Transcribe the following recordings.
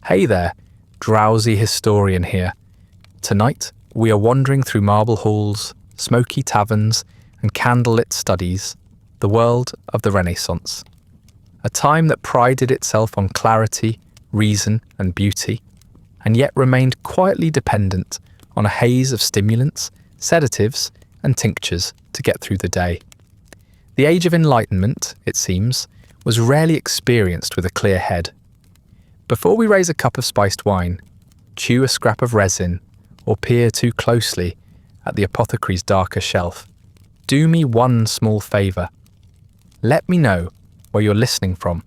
Hey there, Drowsy Historian here. Tonight, we are wandering through marble halls, smoky taverns, and candlelit studies, the world of the Renaissance. A time that prided itself on clarity, reason, and beauty, and yet remained quietly dependent on a haze of stimulants, sedatives, and tinctures to get through the day. The Age of Enlightenment, it seems, was rarely experienced with a clear head. Before we raise a cup of spiced wine, chew a scrap of resin, or peer too closely at the apothecary's darker shelf, do me one small favour. Let me know where you're listening from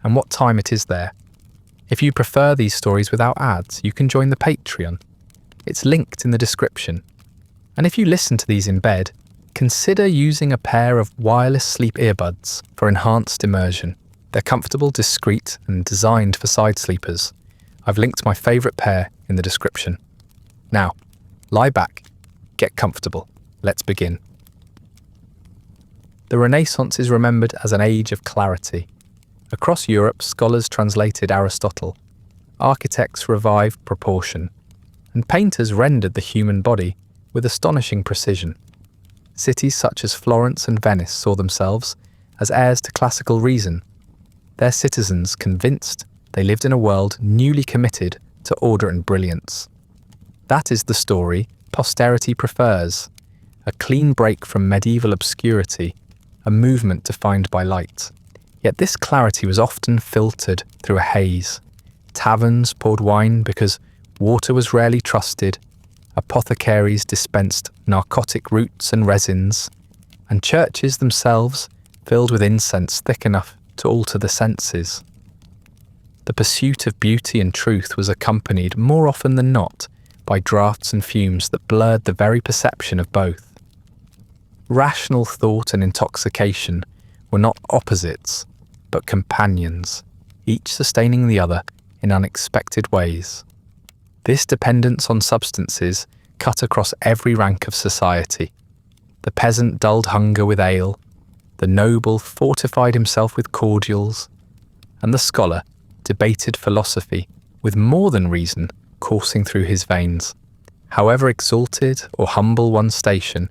and what time it is there. If you prefer these stories without ads, you can join the Patreon. It's linked in the description. And if you listen to these in bed, consider using a pair of wireless sleep earbuds for enhanced immersion. They're comfortable, discreet, and designed for side sleepers. I've linked my favourite pair in the description. Now, lie back, get comfortable. Let's begin. The Renaissance is remembered as an age of clarity. Across Europe, scholars translated Aristotle, architects revived proportion, and painters rendered the human body with astonishing precision. Cities such as Florence and Venice saw themselves as heirs to classical reason, their citizens convinced they lived in a world newly committed to order and brilliance. That is the story posterity prefers, a clean break from medieval obscurity, a movement defined by light. Yet this clarity was often filtered through a haze. Taverns poured wine because water was rarely trusted, apothecaries dispensed narcotic roots and resins, and churches themselves filled with incense thick enough to alter the senses. The pursuit of beauty and truth was accompanied more often than not by draughts and fumes that blurred the very perception of both. Rational thought and intoxication were not opposites, but companions, each sustaining the other in unexpected ways. This dependence on substances cut across every rank of society. The peasant dulled hunger with ale, the noble fortified himself with cordials, and the scholar debated philosophy with more than reason coursing through his veins. However exalted or humble one's station,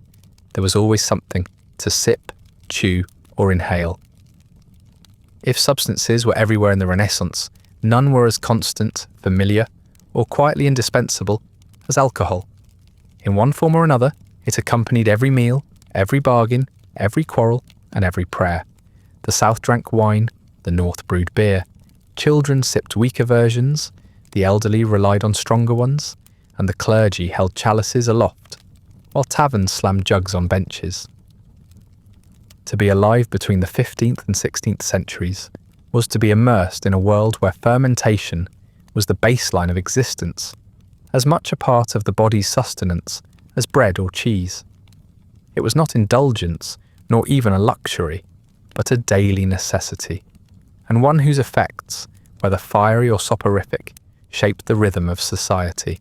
there was always something to sip, chew, or inhale. If substances were everywhere in the Renaissance, none were as constant, familiar, or quietly indispensable as alcohol. In one form or another, it accompanied every meal, every bargain, every quarrel, and every prayer. The South drank wine, the North brewed beer. Children sipped weaker versions, the elderly relied on stronger ones, and the clergy held chalices aloft, while taverns slammed jugs on benches. To be alive between the 15th and 16th centuries was to be immersed in a world where fermentation was the baseline of existence, as much a part of the body's sustenance as bread or cheese. It was not indulgence, nor even a luxury, but a daily necessity, and one whose effects, whether fiery or soporific, shaped the rhythm of society.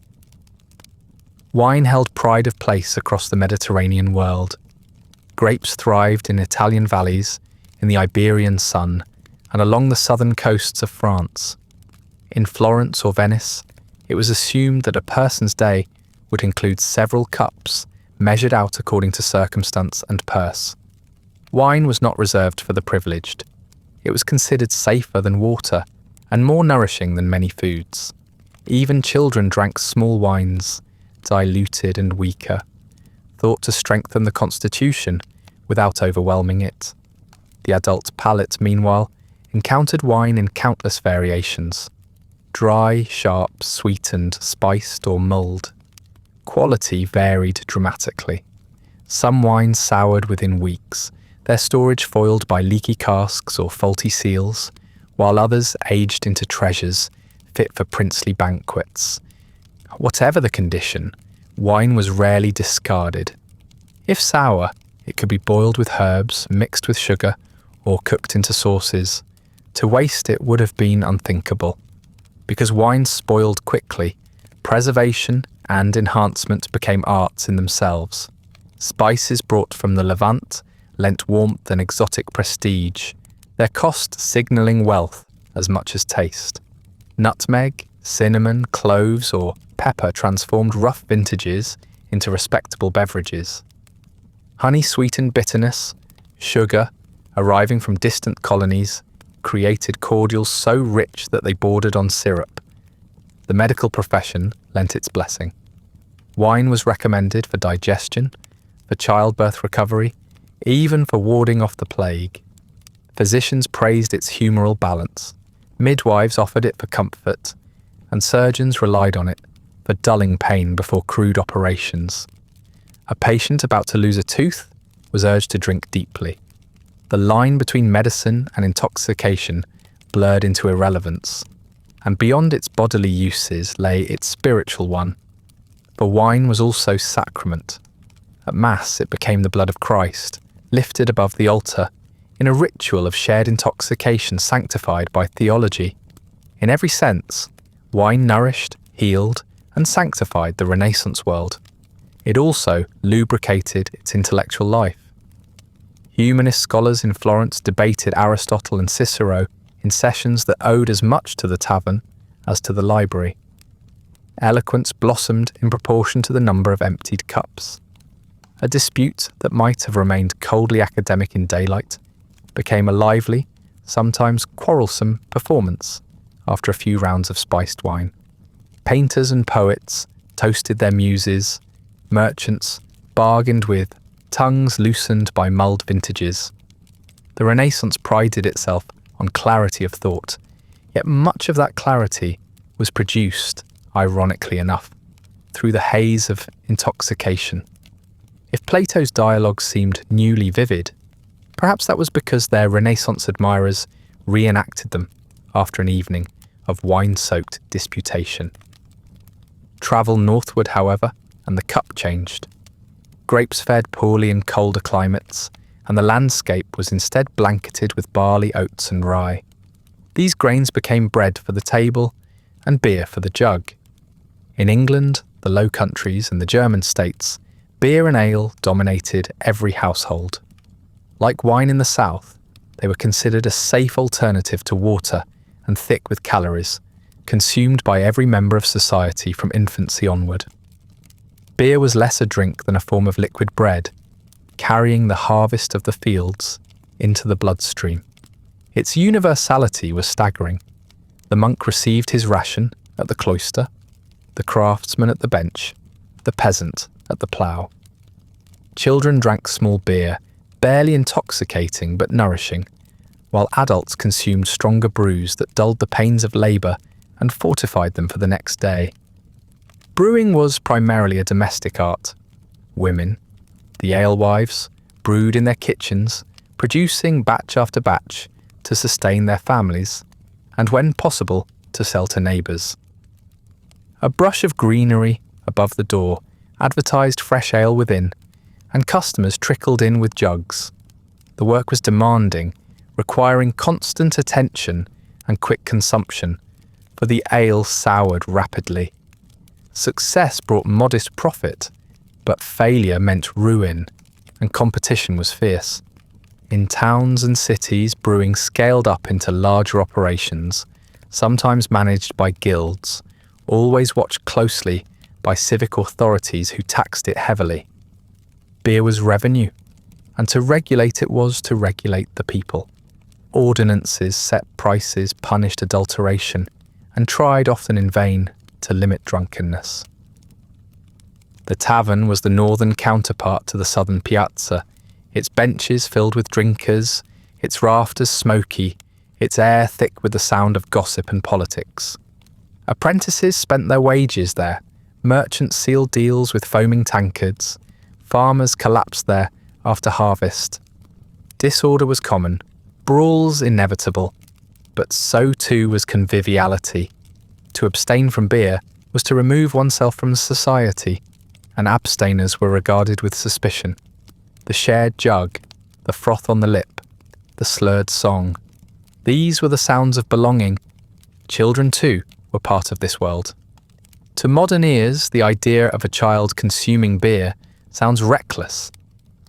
Wine held pride of place across the Mediterranean world. Grapes thrived in Italian valleys, in the Iberian sun, and along the southern coasts of France. In Florence or Venice, it was assumed that a person's day would include several cups, measured out according to circumstance and purse. Wine was not reserved for the privileged. It was considered safer than water and more nourishing than many foods. Even children drank small wines, diluted and weaker, thought to strengthen the constitution without overwhelming it. The adult palate, meanwhile, encountered wine in countless variations: dry, sharp, sweetened, spiced, or mulled. Quality varied dramatically. Some wines soured within weeks, their storage foiled by leaky casks or faulty seals, while others aged into treasures fit for princely banquets. Whatever the condition, wine was rarely discarded. If sour, it could be boiled with herbs, mixed with sugar, or cooked into sauces. To waste it would have been unthinkable. Because wine spoiled quickly, preservation and enhancement became arts in themselves. Spices brought from the Levant lent warmth and exotic prestige, their cost signalling wealth as much as taste. Nutmeg, Cinnamon, cloves, or pepper transformed rough vintages into respectable beverages. Honey-sweetened bitterness, sugar, arriving from distant colonies, created cordials so rich that they bordered on syrup. The medical profession lent its blessing. Wine was recommended for digestion, for childbirth recovery, even for warding off the plague. Physicians praised its humoral balance, midwives offered it for comfort, and surgeons relied on it for dulling pain before crude operations. A patient about to lose a tooth was urged to drink deeply. The line between medicine and intoxication blurred into irrelevance, and beyond its bodily uses lay its spiritual one. For wine was also sacrament. At Mass it became the blood of Christ, lifted above the altar, in a ritual of shared intoxication sanctified by theology. In every sense, wine nourished, healed, and sanctified the Renaissance world. It also lubricated its intellectual life. Humanist scholars in Florence debated Aristotle and Cicero in sessions that owed as much to the tavern as to the library. Eloquence blossomed in proportion to the number of emptied cups. A dispute that might have remained coldly academic in daylight became a lively, sometimes quarrelsome performance after a few rounds of spiced wine. Painters and poets toasted their muses, merchants bargained with tongues loosened by mulled vintages. The Renaissance prided itself on clarity of thought, yet much of that clarity was produced, ironically enough, through the haze of intoxication. If Plato's dialogues seemed newly vivid, perhaps that was because their Renaissance admirers reenacted them after an evening of wine-soaked disputation. Travel northward, however, and the cup changed. Grapes fared poorly in colder climates, and the landscape was instead blanketed with barley, oats, and rye. These grains became bread for the table and beer for the jug. In England, the Low Countries, and the German states, beer and ale dominated every household. Like wine in the south, they were considered a safe alternative to water and thick with calories, consumed by every member of society from infancy onward. Beer was less a drink than a form of liquid bread, carrying the harvest of the fields into the bloodstream. Its universality was staggering. The monk received his ration at the cloister, the craftsman at the bench, the peasant at the plough. Children drank small beer, barely intoxicating but nourishing, while adults consumed stronger brews that dulled the pains of labour and fortified them for the next day. Brewing was primarily a domestic art. Women, the alewives, brewed in their kitchens, producing batch after batch to sustain their families, and when possible, to sell to neighbours. A brush of greenery above the door advertised fresh ale within, and customers trickled in with jugs. The work was demanding, requiring constant attention and quick consumption, for the ale soured rapidly. Success brought modest profit, but failure meant ruin, and competition was fierce. In towns and cities, brewing scaled up into larger operations, sometimes managed by guilds, always watched closely by civic authorities who taxed it heavily. Beer was revenue, and to regulate it was to regulate the people. Ordinances set prices, punished adulteration, and tried, often in vain, to limit drunkenness. The tavern was the northern counterpart to the southern piazza, its benches filled with drinkers, its rafters smoky, its air thick with the sound of gossip and politics. Apprentices spent their wages there, merchants sealed deals with foaming tankards, farmers collapsed there after harvest. Disorder was common, brawls inevitable, but so too was conviviality. To abstain from beer was to remove oneself from society, and abstainers were regarded with suspicion. The shared jug, the froth on the lip, the slurred song. These were the sounds of belonging. Children, too, were part of this world. To modern ears, the idea of a child consuming beer sounds reckless,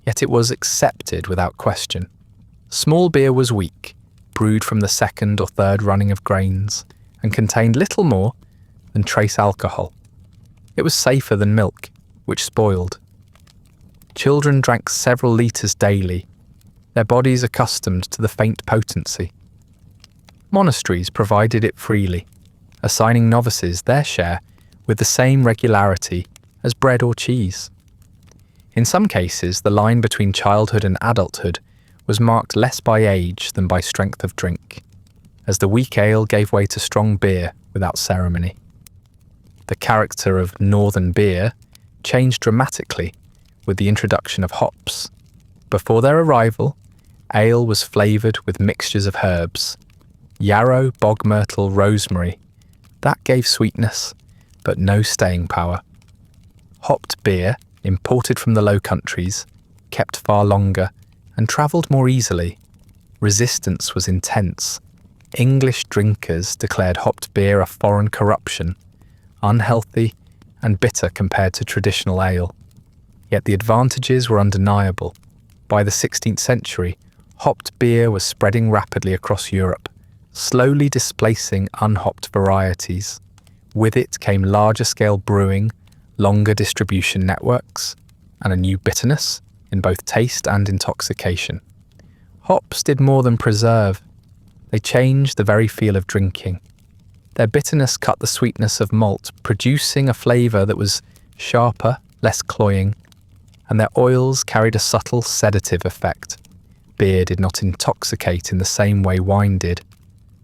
yet it was accepted without question. Small beer was weak, brewed from the second or third running of grains, and contained little more than trace alcohol. It was safer than milk, which spoiled. Children drank several litres daily, their bodies accustomed to the faint potency. Monasteries provided it freely, assigning novices their share with the same regularity as bread or cheese. In some cases, the line between childhood and adulthood was marked less by age than by strength of drink, as the weak ale gave way to strong beer without ceremony. The character of northern beer changed dramatically with the introduction of hops. Before their arrival, ale was flavoured with mixtures of herbs: yarrow, bog myrtle, rosemary. That gave sweetness, but no staying power. Hopped beer, imported from the Low Countries, kept far longer and travelled more easily. Resistance was intense. English drinkers declared hopped beer a foreign corruption, unhealthy and bitter compared to traditional ale. Yet the advantages were undeniable. By the 16th century, hopped beer was spreading rapidly across Europe, slowly displacing unhopped varieties. With it came larger-scale brewing, longer distribution networks, and a new bitterness in both taste and intoxication. Hops did more than preserve. They changed the very feel of drinking. Their bitterness cut the sweetness of malt, producing a flavour that was sharper, less cloying, and their oils carried a subtle sedative effect. Beer did not intoxicate in the same way wine did.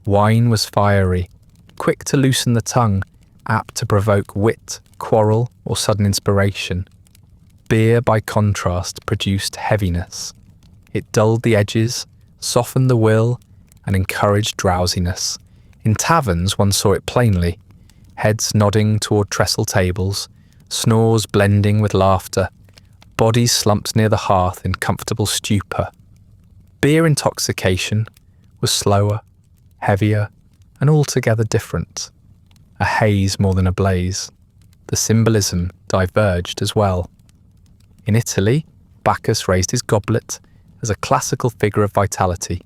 Wine was fiery, quick to loosen the tongue, apt to provoke wit, quarrel, or sudden inspiration. Beer, by contrast, produced heaviness. It dulled the edges, softened the will, and encouraged drowsiness. In taverns one saw it plainly, heads nodding toward trestle tables, snores blending with laughter, bodies slumped near the hearth in comfortable stupor. Beer intoxication was slower, heavier, and altogether different. A haze more than a blaze. The symbolism diverged as well. In Italy, Bacchus raised his goblet as a classical figure of vitality.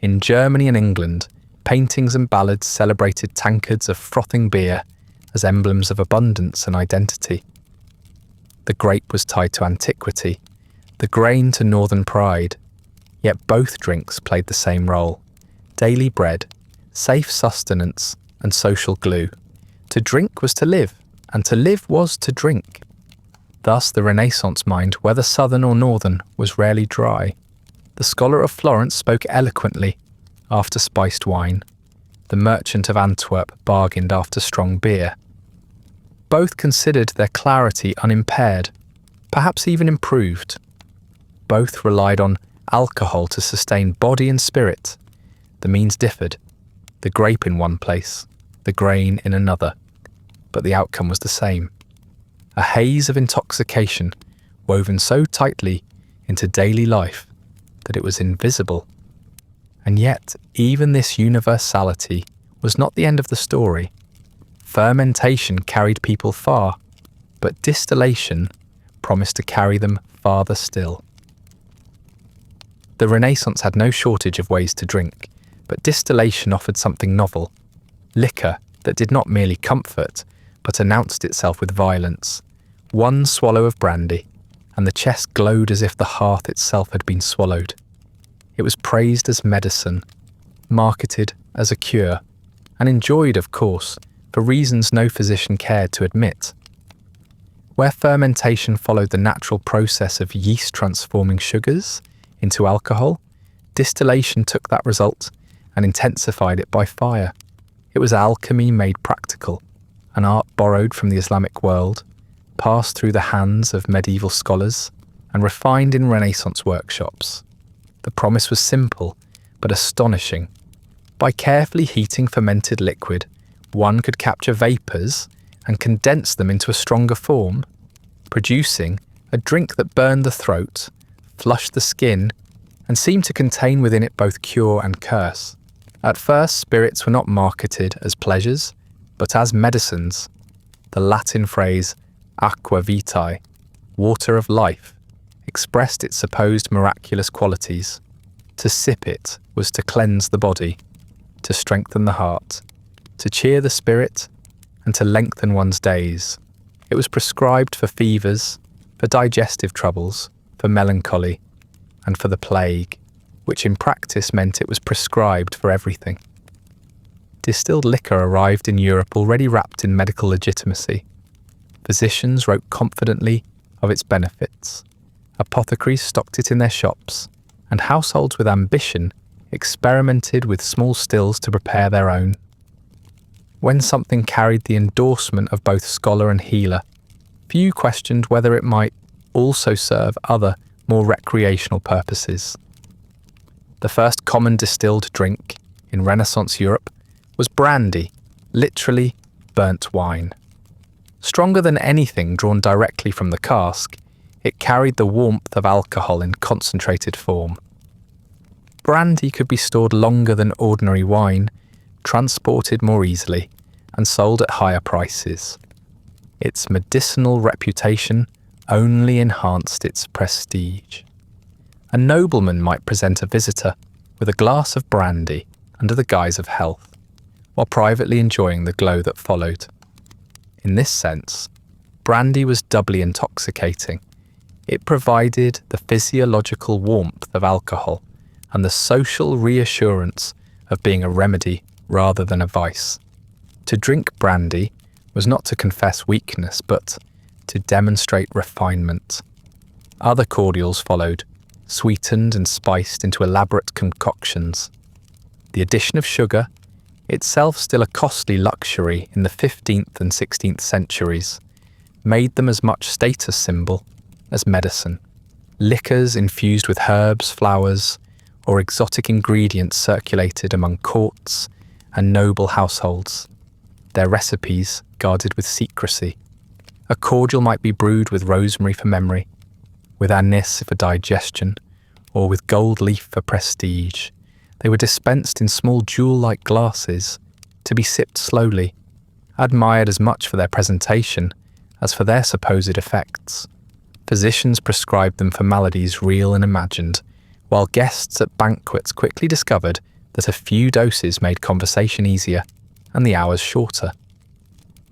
In Germany and England, paintings and ballads celebrated tankards of frothing beer as emblems of abundance and identity. The grape was tied to antiquity, the grain to northern pride, yet both drinks played the same role: daily bread, safe sustenance, and social glue. To drink was to live, and to live was to drink. Thus the Renaissance mind, whether southern or northern, was rarely dry. The scholar of Florence spoke eloquently after spiced wine. The merchant of Antwerp bargained after strong beer. Both considered their clarity unimpaired, perhaps even improved. Both relied on alcohol to sustain body and spirit. The means differed, the grape in one place, the grain in another, but the outcome was the same. A haze of intoxication woven so tightly into daily life that it was invisible. And yet, even this universality was not the end of the story. Fermentation carried people far, but distillation promised to carry them farther still. The Renaissance had no shortage of ways to drink, but distillation offered something novel: liquor that did not merely comfort, but announced itself with violence. One swallow of brandy, and the chest glowed as if the hearth itself had been swallowed. It was praised as medicine, marketed as a cure, and enjoyed, of course, for reasons no physician cared to admit. Where fermentation followed the natural process of yeast transforming sugars into alcohol, distillation took that result and intensified it by fire. It was alchemy made practical, an art borrowed from the Islamic world, passed through the hands of medieval scholars, and refined in Renaissance workshops. The promise was simple, but astonishing. By carefully heating fermented liquid, one could capture vapours and condense them into a stronger form, producing a drink that burned the throat, flushed the skin, and seemed to contain within it both cure and curse. At first, spirits were not marketed as pleasures, but as medicines. The Latin phrase aqua vitae, water of life, expressed its supposed miraculous qualities. To sip it was to cleanse the body, to strengthen the heart, to cheer the spirit, and to lengthen one's days. It was prescribed for fevers, for digestive troubles, for melancholy, and for the plague, which in practice meant it was prescribed for everything. Distilled liquor arrived in Europe already wrapped in medical legitimacy. Physicians wrote confidently of its benefits. Apothecaries stocked it in their shops, and households with ambition experimented with small stills to prepare their own. When something carried the endorsement of both scholar and healer, few questioned whether it might also serve other, more recreational purposes. The first common distilled drink in Renaissance Europe was brandy, literally burnt wine. Stronger than anything drawn directly from the cask, it carried the warmth of alcohol in concentrated form. Brandy could be stored longer than ordinary wine, transported more easily, and sold at higher prices. Its medicinal reputation only enhanced its prestige. A nobleman might present a visitor with a glass of brandy under the guise of health, while privately enjoying the glow that followed. In this sense, brandy was doubly intoxicating. It provided the physiological warmth of alcohol and the social reassurance of being a remedy rather than a vice. To drink brandy was not to confess weakness, but to demonstrate refinement. Other cordials followed, sweetened and spiced into elaborate concoctions. The addition of sugar, itself still a costly luxury in the 15th and 16th centuries, made them as much status symbol as medicine. Liquors infused with herbs, flowers, or exotic ingredients circulated among courts and noble households, their recipes guarded with secrecy. A cordial might be brewed with rosemary for memory, with anise for digestion, or with gold leaf for prestige. They were dispensed in small jewel-like glasses, to be sipped slowly, admired as much for their presentation as for their supposed effects. Physicians prescribed them for maladies real and imagined, while guests at banquets quickly discovered that a few doses made conversation easier and the hours shorter.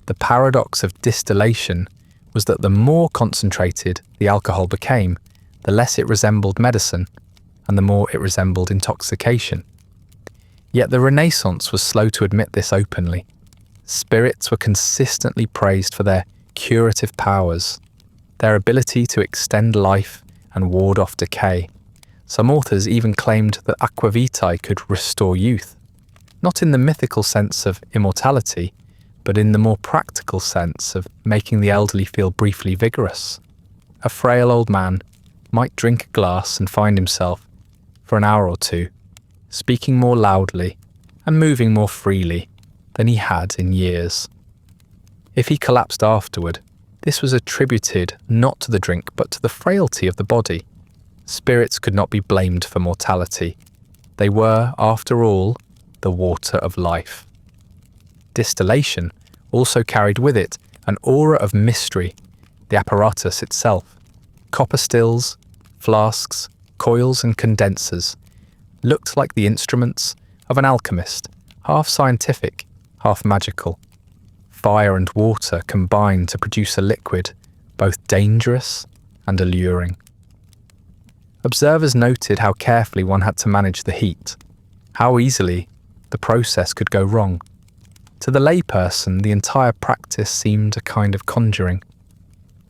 The paradox of distillation was that the more concentrated the alcohol became, the less it resembled medicine, and the more it resembled intoxication. Yet the Renaissance was slow to admit this openly. Spirits were consistently praised for their curative powers, their ability to extend life and ward off decay. Some authors even claimed that aquavitae could restore youth, not in the mythical sense of immortality, but in the more practical sense of making the elderly feel briefly vigorous. A frail old man might drink a glass and find himself, for an hour or two, speaking more loudly and moving more freely than he had in years. If he collapsed afterward, this was attributed not to the drink but to the frailty of the body. Spirits could not be blamed for mortality. They were, after all, the water of life. Distillation also carried with it an aura of mystery, the apparatus itself. Copper stills, flasks, coils and condensers looked like the instruments of an alchemist, half scientific, half magical. Fire and water combined to produce a liquid, both dangerous and alluring. Observers noted how carefully one had to manage the heat, how easily the process could go wrong. To the layperson, the entire practice seemed a kind of conjuring.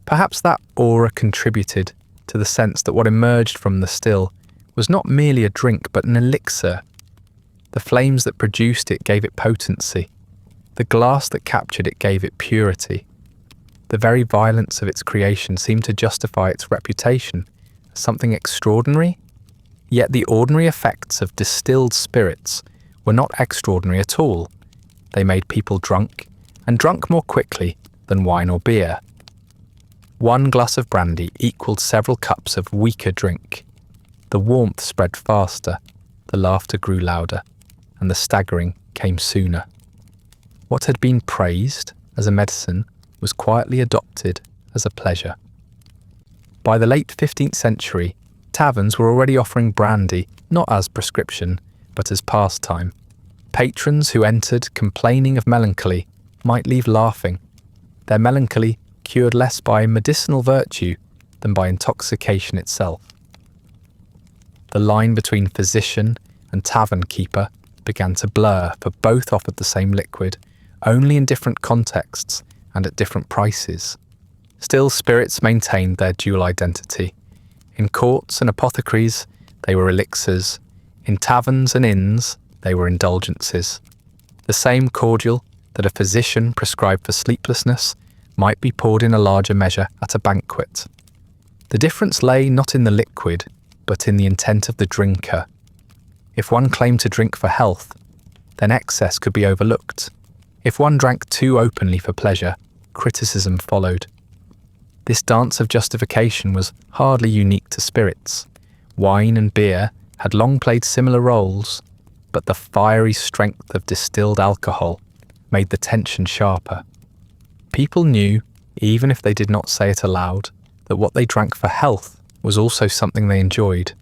Perhaps that aura contributed to the sense that what emerged from the still was not merely a drink but an elixir. The flames that produced it gave it potency. The glass that captured it gave it purity. The very violence of its creation seemed to justify its reputation as something extraordinary. Yet the ordinary effects of distilled spirits were not extraordinary at all. They made people drunk, and drunk more quickly than wine or beer. One glass of brandy equaled several cups of weaker drink. The warmth spread faster, the laughter grew louder, and the staggering came sooner. What had been praised as a medicine was quietly adopted as a pleasure. By the late 15th century, taverns were already offering brandy not as prescription, but as pastime. Patrons who entered complaining of melancholy might leave laughing, their melancholy cured less by medicinal virtue than by intoxication itself. The line between physician and tavern keeper began to blur, for both offered the same liquid, only in different contexts and at different prices. Still, spirits maintained their dual identity. In courts and apothecaries, they were elixirs. In taverns and inns, they were indulgences. The same cordial that a physician prescribed for sleeplessness might be poured in a larger measure at a banquet. The difference lay not in the liquid, but in the intent of the drinker. If one claimed to drink for health, then excess could be overlooked. If one drank too openly for pleasure, criticism followed. This dance of justification was hardly unique to spirits. Wine and beer had long played similar roles, but the fiery strength of distilled alcohol made the tension sharper. People knew, even if they did not say it aloud, that what they drank for health was also something they enjoyed.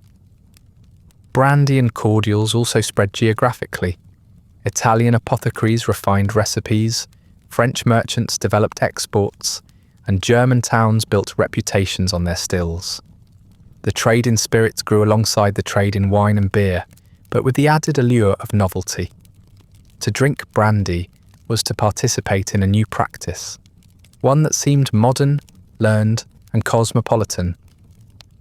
Brandy and cordials also spread geographically. Italian apothecaries refined recipes, French merchants developed exports, and German towns built reputations on their stills. The trade in spirits grew alongside the trade in wine and beer, but with the added allure of novelty. To drink brandy was to participate in a new practice, one that seemed modern, learned, and cosmopolitan.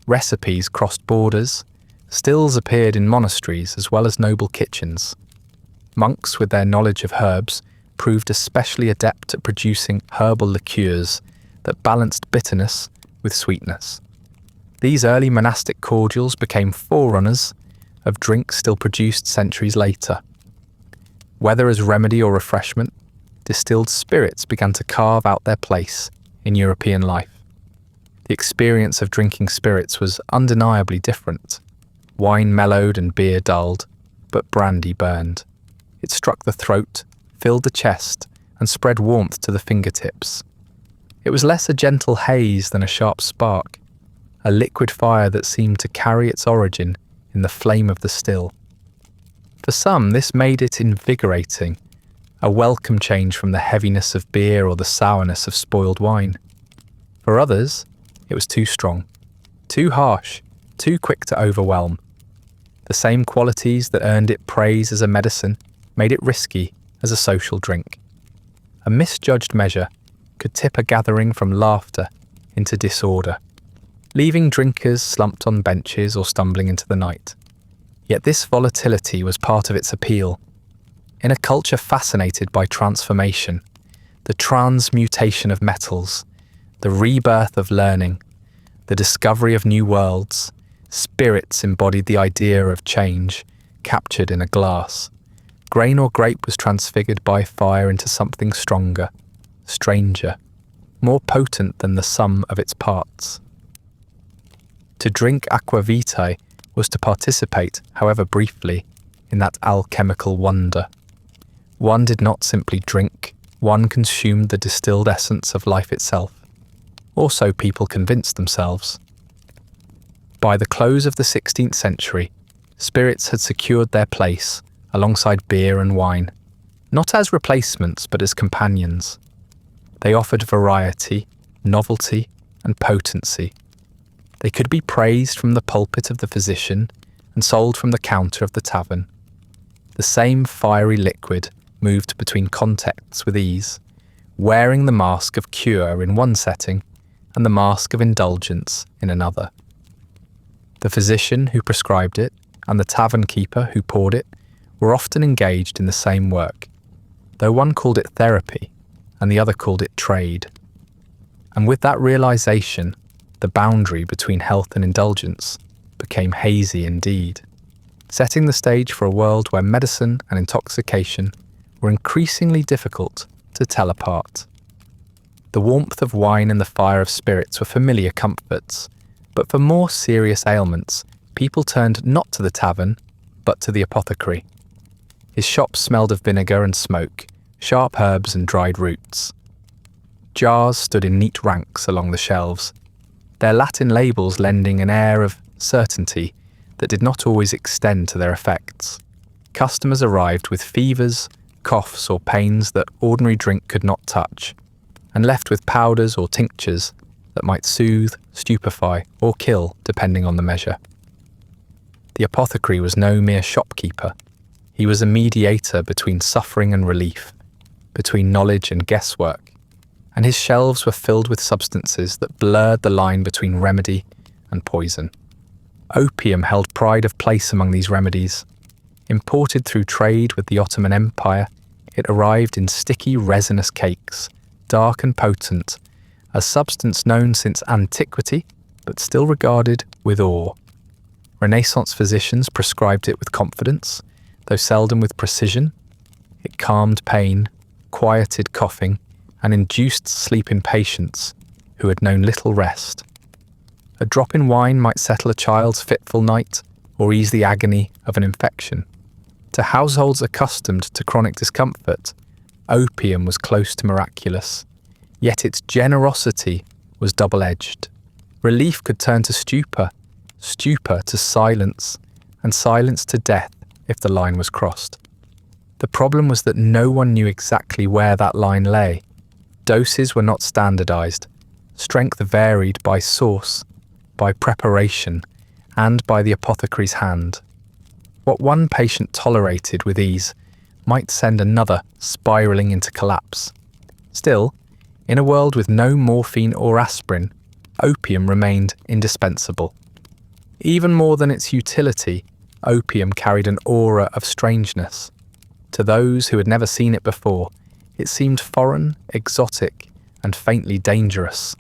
Recipes crossed borders, stills appeared in monasteries as well as noble kitchens. Monks, with their knowledge of herbs, proved especially adept at producing herbal liqueurs that balanced bitterness with sweetness. These early monastic cordials became forerunners of drinks still produced centuries later. Whether as remedy or refreshment, distilled spirits began to carve out their place in European life. The experience of drinking spirits was undeniably different. Wine mellowed and beer dulled, but brandy burned. It struck the throat, filled the chest, and spread warmth to the fingertips. It was less a gentle haze than a sharp spark, a liquid fire that seemed to carry its origin in the flame of the still. For some, this made it invigorating, a welcome change from the heaviness of beer or the sourness of spoiled wine. For others, it was too strong, too harsh, too quick to overwhelm. The same qualities that earned it praise as a medicine made it risky as a social drink. A misjudged measure could tip a gathering from laughter into disorder, leaving drinkers slumped on benches or stumbling into the night. Yet this volatility was part of its appeal. In a culture fascinated by transformation, the transmutation of metals, the rebirth of learning, the discovery of new worlds, spirits embodied the idea of change, captured in a glass. Grain or grape was transfigured by fire into something stronger, stranger, more potent than the sum of its parts. To drink aqua vitae was to participate, however briefly, in that alchemical wonder. One did not simply drink, one consumed the distilled essence of life itself. Or so people convinced themselves. By the close of the 16th century, spirits had secured their place alongside beer and wine, not as replacements but as companions. They offered variety, novelty, and potency. They could be praised from the pulpit of the physician and sold from the counter of the tavern. The same fiery liquid moved between contexts with ease, wearing the mask of cure in one setting and the mask of indulgence in another. The physician who prescribed it and the tavern keeper who poured it were often engaged in the same work, though one called it therapy and the other called it trade. And with that realization, the boundary between health and indulgence became hazy indeed, setting the stage for a world where medicine and intoxication were increasingly difficult to tell apart. The warmth of wine and the fire of spirits were familiar comforts, but for more serious ailments, people turned not to the tavern, but to the apothecary. His shop smelled of vinegar and smoke, sharp herbs and dried roots. Jars stood in neat ranks along the shelves, their Latin labels lending an air of certainty that did not always extend to their effects. Customers arrived with fevers, coughs or pains that ordinary drink could not touch, and left with powders or tinctures that might soothe, stupefy, or kill depending on the measure. The apothecary was no mere shopkeeper. He was a mediator between suffering and relief, between knowledge and guesswork, and his shelves were filled with substances that blurred the line between remedy and poison. Opium held pride of place among these remedies. Imported through trade with the Ottoman Empire, it arrived in sticky resinous cakes, dark and potent, a substance known since antiquity, but still regarded with awe. Renaissance physicians prescribed it with confidence, though seldom with precision. It calmed pain, quieted coughing, and induced sleep in patients who had known little rest. A drop in wine might settle a child's fitful night or ease the agony of an infection. To households accustomed to chronic discomfort, opium was close to miraculous, yet its generosity was double-edged. Relief could turn to stupor, stupor to silence, and silence to death if the line was crossed. The problem was that no one knew exactly where that line lay. Doses were not standardized. Strength varied by source, by preparation, and by the apothecary's hand. What one patient tolerated with ease might send another spiraling into collapse. Still, in a world with no morphine or aspirin, opium remained indispensable. Even more than its utility, opium carried an aura of strangeness. To those who had never seen it before, it seemed foreign, exotic, and faintly dangerous.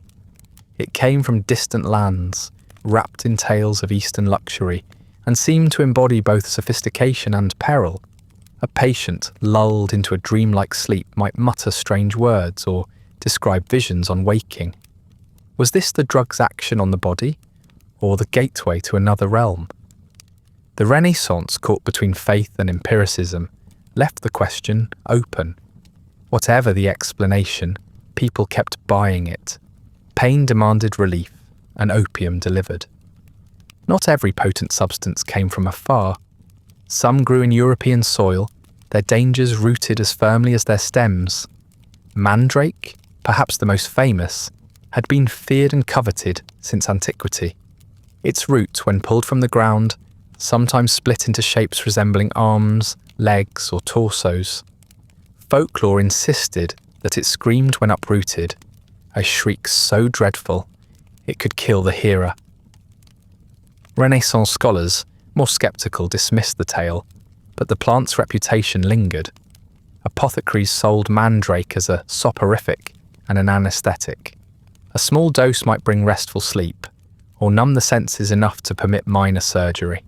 It came from distant lands, wrapped in tales of Eastern luxury, and seemed to embody both sophistication and peril. A patient lulled into a dreamlike sleep might mutter strange words or describe visions on waking. Was this the drug's action on the body, or the gateway to another realm? The Renaissance, caught between faith and empiricism, left the question open. Whatever the explanation, people kept buying it. Pain demanded relief, and opium delivered. Not every potent substance came from afar. Some grew in European soil, their dangers rooted as firmly as their stems. Mandrake, perhaps the most famous, had been feared and coveted since antiquity. Its roots, when pulled from the ground, sometimes split into shapes resembling arms, legs, or torsos. Folklore insisted that it screamed when uprooted, a shriek so dreadful it could kill the hearer. Renaissance scholars, more sceptical, dismissed the tale, but the plant's reputation lingered. Apothecaries sold mandrake as a soporific and an anaesthetic. A small dose might bring restful sleep, or numb the senses enough to permit minor surgery.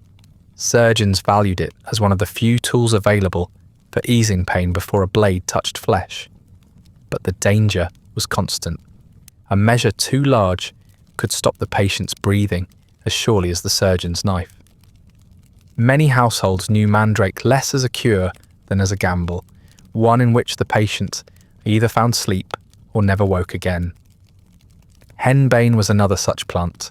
Surgeons valued it as one of the few tools available for easing pain before a blade touched flesh. But the danger was constant. A measure too large could stop the patient's breathing as surely as the surgeon's knife. Many households knew mandrake less as a cure than as a gamble, one in which the patient either found sleep or never woke again. Henbane was another such plant,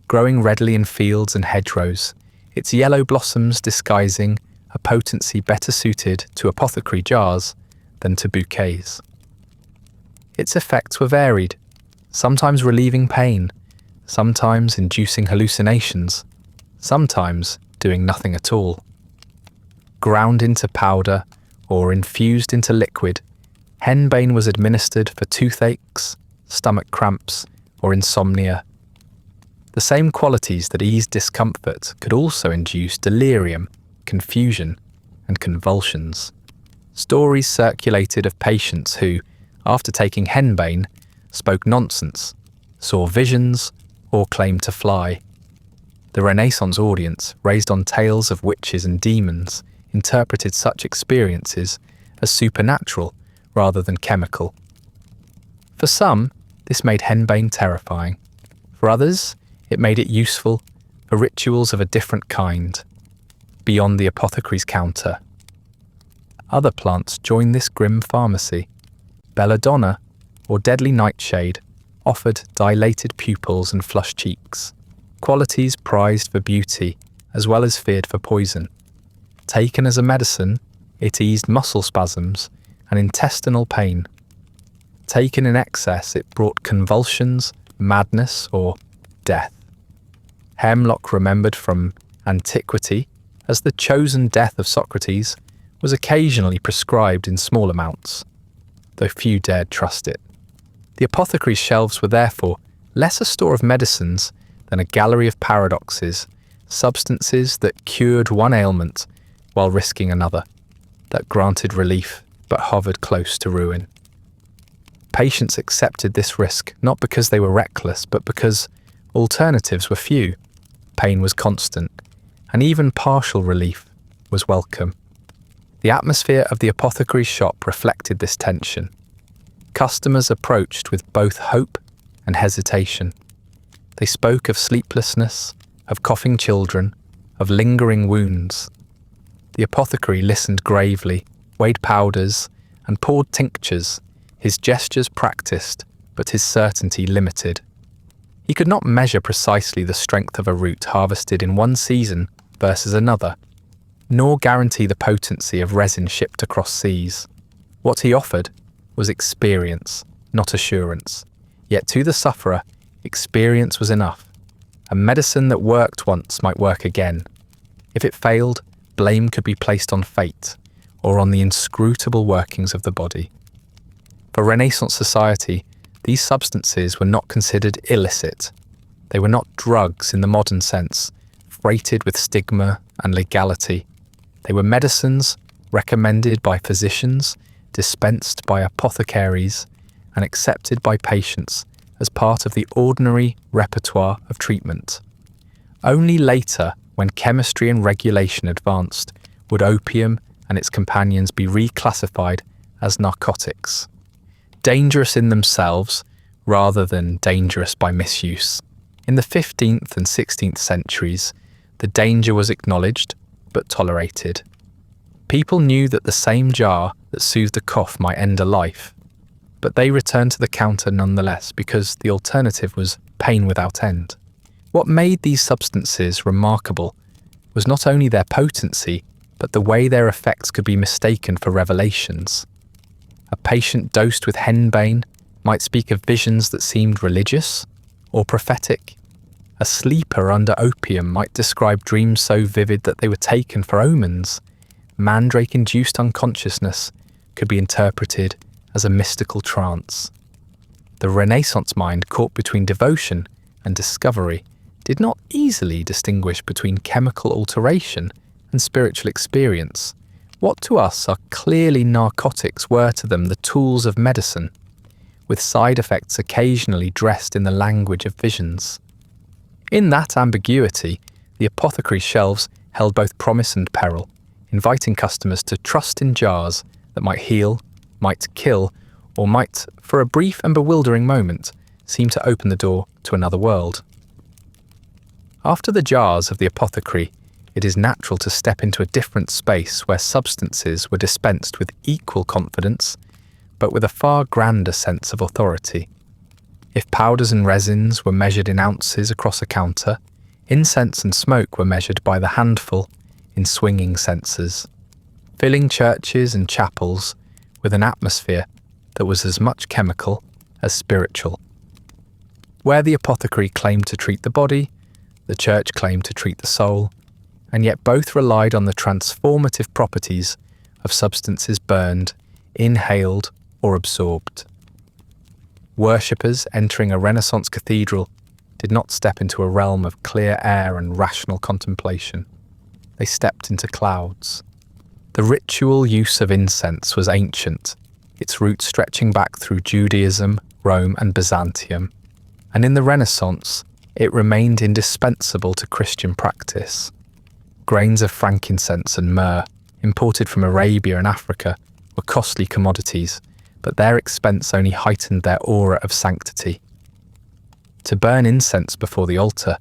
growing readily in fields and hedgerows, its yellow blossoms disguising a potency better suited to apothecary jars than to bouquets. Its effects were varied, sometimes relieving pain, sometimes inducing hallucinations, sometimes doing nothing at all. Ground into powder or infused into liquid, henbane was administered for toothaches, stomach cramps, or insomnia. The same qualities that eased discomfort could also induce delirium, confusion, and convulsions. Stories circulated of patients who, after taking henbane, spoke nonsense, saw visions, or claimed to fly. The Renaissance audience, raised on tales of witches and demons, interpreted such experiences as supernatural rather than chemical. For some, this made henbane terrifying. For others, it made it useful for rituals of a different kind, beyond the apothecary's counter. Other plants joined this grim pharmacy. Belladonna, or deadly nightshade, offered dilated pupils and flushed cheeks, qualities prized for beauty as well as feared for poison. Taken as a medicine, it eased muscle spasms and intestinal pain. Taken in excess, it brought convulsions, madness, or death. Hemlock, remembered from antiquity as the chosen death of Socrates, was occasionally prescribed in small amounts, though few dared trust it. The apothecary's shelves were therefore less a store of medicines than a gallery of paradoxes, substances that cured one ailment while risking another, that granted relief but hovered close to ruin. Patients accepted this risk not because they were reckless, but because alternatives were few, pain was constant, and even partial relief was welcome. The atmosphere of the apothecary's shop reflected this tension. Customers approached with both hope and hesitation. They spoke of sleeplessness, of coughing children, of lingering wounds. The apothecary listened gravely, weighed powders, and poured tinctures, his gestures practiced, but his certainty limited. He could not measure precisely the strength of a root harvested in one season versus another, nor guarantee the potency of resin shipped across seas. What he offered was experience, not assurance. Yet to the sufferer, experience was enough. A medicine that worked once might work again. If it failed, blame could be placed on fate or on the inscrutable workings of the body. For Renaissance society, these substances were not considered illicit. They were not drugs in the modern sense, freighted with stigma and legality. They were medicines recommended by physicians, dispensed by apothecaries, and accepted by patients as part of the ordinary repertoire of treatment. Only later, when chemistry and regulation advanced, would opium and its companions be reclassified as narcotics, dangerous in themselves rather than dangerous by misuse. In the 15th and 16th centuries, the danger was acknowledged but tolerated. People knew that the same jar that soothed a cough might end a life, but they returned to the counter nonetheless because the alternative was pain without end. What made these substances remarkable was not only their potency, but the way their effects could be mistaken for revelations. A patient dosed with henbane might speak of visions that seemed religious or prophetic. A sleeper under opium might describe dreams so vivid that they were taken for omens. Mandrake-induced unconsciousness could be interpreted as a mystical trance. The Renaissance mind, caught between devotion and discovery, did not easily distinguish between chemical alteration and spiritual experience. What to us are clearly narcotics were to them the tools of medicine, with side effects occasionally dressed in the language of visions. In that ambiguity, the apothecary's shelves held both promise and peril, inviting customers to trust in jars that might heal, might kill, or might, for a brief and bewildering moment, seem to open the door to another world. After the jars of the apothecary, it is natural to step into a different space where substances were dispensed with equal confidence, but with a far grander sense of authority. If powders and resins were measured in ounces across a counter, incense and smoke were measured by the handful in swinging censers, filling churches and chapels with an atmosphere that was as much chemical as spiritual. Where the apothecary claimed to treat the body, the church claimed to treat the soul, and yet both relied on the transformative properties of substances burned, inhaled, or absorbed. Worshippers entering a Renaissance cathedral did not step into a realm of clear air and rational contemplation. They stepped into clouds. The ritual use of incense was ancient, its roots stretching back through Judaism, Rome, and Byzantium, and in the Renaissance, it remained indispensable to Christian practice. Grains of frankincense and myrrh, imported from Arabia and Africa, were costly commodities, but their expense only heightened their aura of sanctity. To burn incense before the altar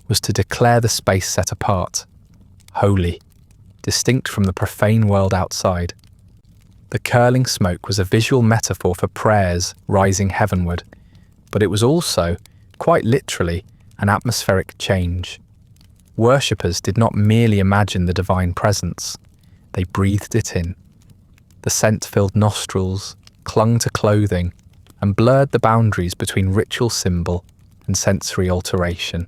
was to declare the space set apart, holy, distinct from the profane world outside. The curling smoke was a visual metaphor for prayers rising heavenward, but it was also, quite literally, an atmospheric change. Worshippers did not merely imagine the divine presence, they breathed it in, The scent filled nostrils, clung to clothing, and blurred the boundaries between ritual symbol and sensory alteration.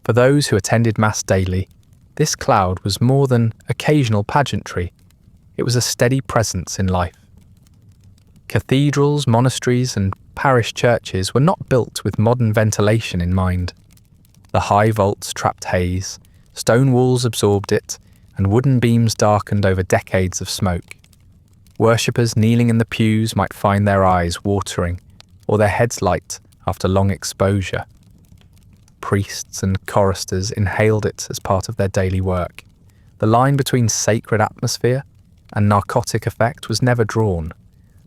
For those who attended Mass daily, this cloud was more than occasional pageantry. It was a steady presence in life. Cathedrals, monasteries, and parish churches were not built with modern ventilation in mind. The high vaults trapped haze, stone walls absorbed it, and wooden beams darkened over decades of smoke. Worshippers kneeling in the pews might find their eyes watering or their heads light after long exposure. Priests and choristers inhaled it as part of their daily work. The line between sacred atmosphere and narcotic effect was never drawn,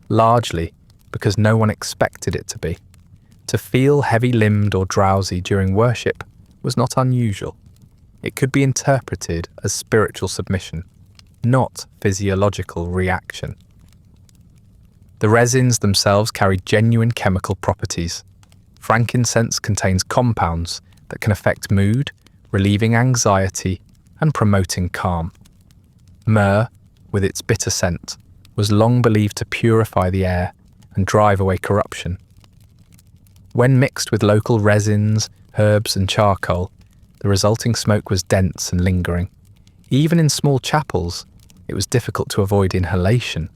largely because no one expected it to be. To feel heavy-limbed or drowsy during worship was not unusual. It could be interpreted as spiritual submission, not physiological reaction. The resins themselves carry genuine chemical properties. Frankincense contains compounds that can affect mood, relieving anxiety, and promoting calm. Myrrh, with its bitter scent, was long believed to purify the air and drive away corruption. When mixed with local resins, herbs, and charcoal, the resulting smoke was dense and lingering. Even in small chapels, it was difficult to avoid inhalation.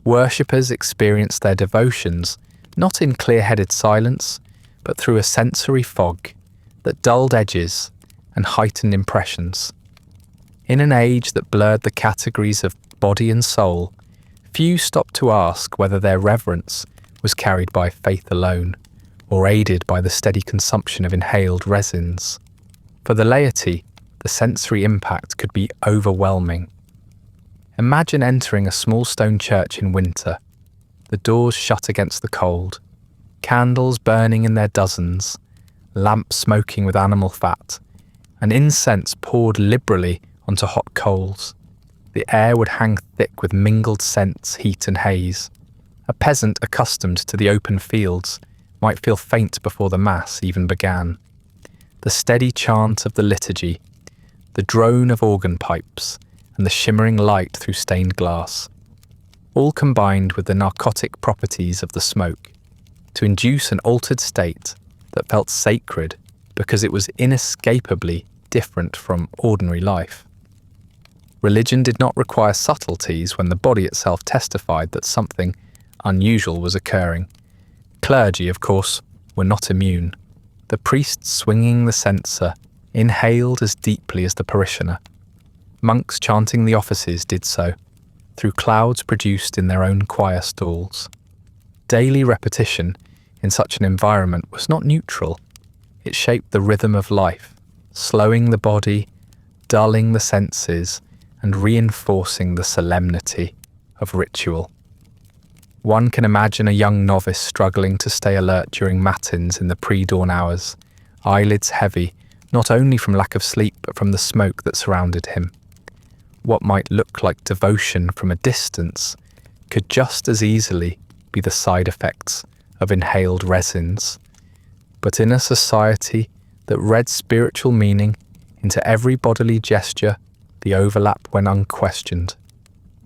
Worshippers experienced their devotions not in clear-headed silence, but through a sensory fog that dulled edges and heightened impressions. In an age that blurred the categories of body and soul, few stopped to ask whether their reverence was carried by faith alone, or aided by the steady consumption of inhaled resins. For the laity, the sensory impact could be overwhelming. Imagine entering a small stone church in winter, the doors shut against the cold, candles burning in their dozens, lamps smoking with animal fat, and incense poured liberally onto hot coals. The air would hang thick with mingled scents, heat and haze. A peasant accustomed to the open fields might feel faint before the Mass even began. The steady chant of the liturgy, the drone of organ pipes, and the shimmering light through stained glass, all combined with the narcotic properties of the smoke to induce an altered state that felt sacred because it was inescapably different from ordinary life. Religion did not require subtleties when the body itself testified that something unusual was occurring. Clergy, of course, were not immune. The priest swinging the censer inhaled as deeply as the parishioner. Monks chanting the offices did so, through clouds produced in their own choir stalls. Daily repetition in such an environment was not neutral. It shaped the rhythm of life, slowing the body, dulling the senses, and reinforcing the solemnity of ritual. One can imagine a young novice struggling to stay alert during matins in the pre-dawn hours, eyelids heavy, not only from lack of sleep but from the smoke that surrounded him. What might look like devotion from a distance could just as easily be the side effects of inhaled resins. But in a society that read spiritual meaning into every bodily gesture, the overlap went unquestioned.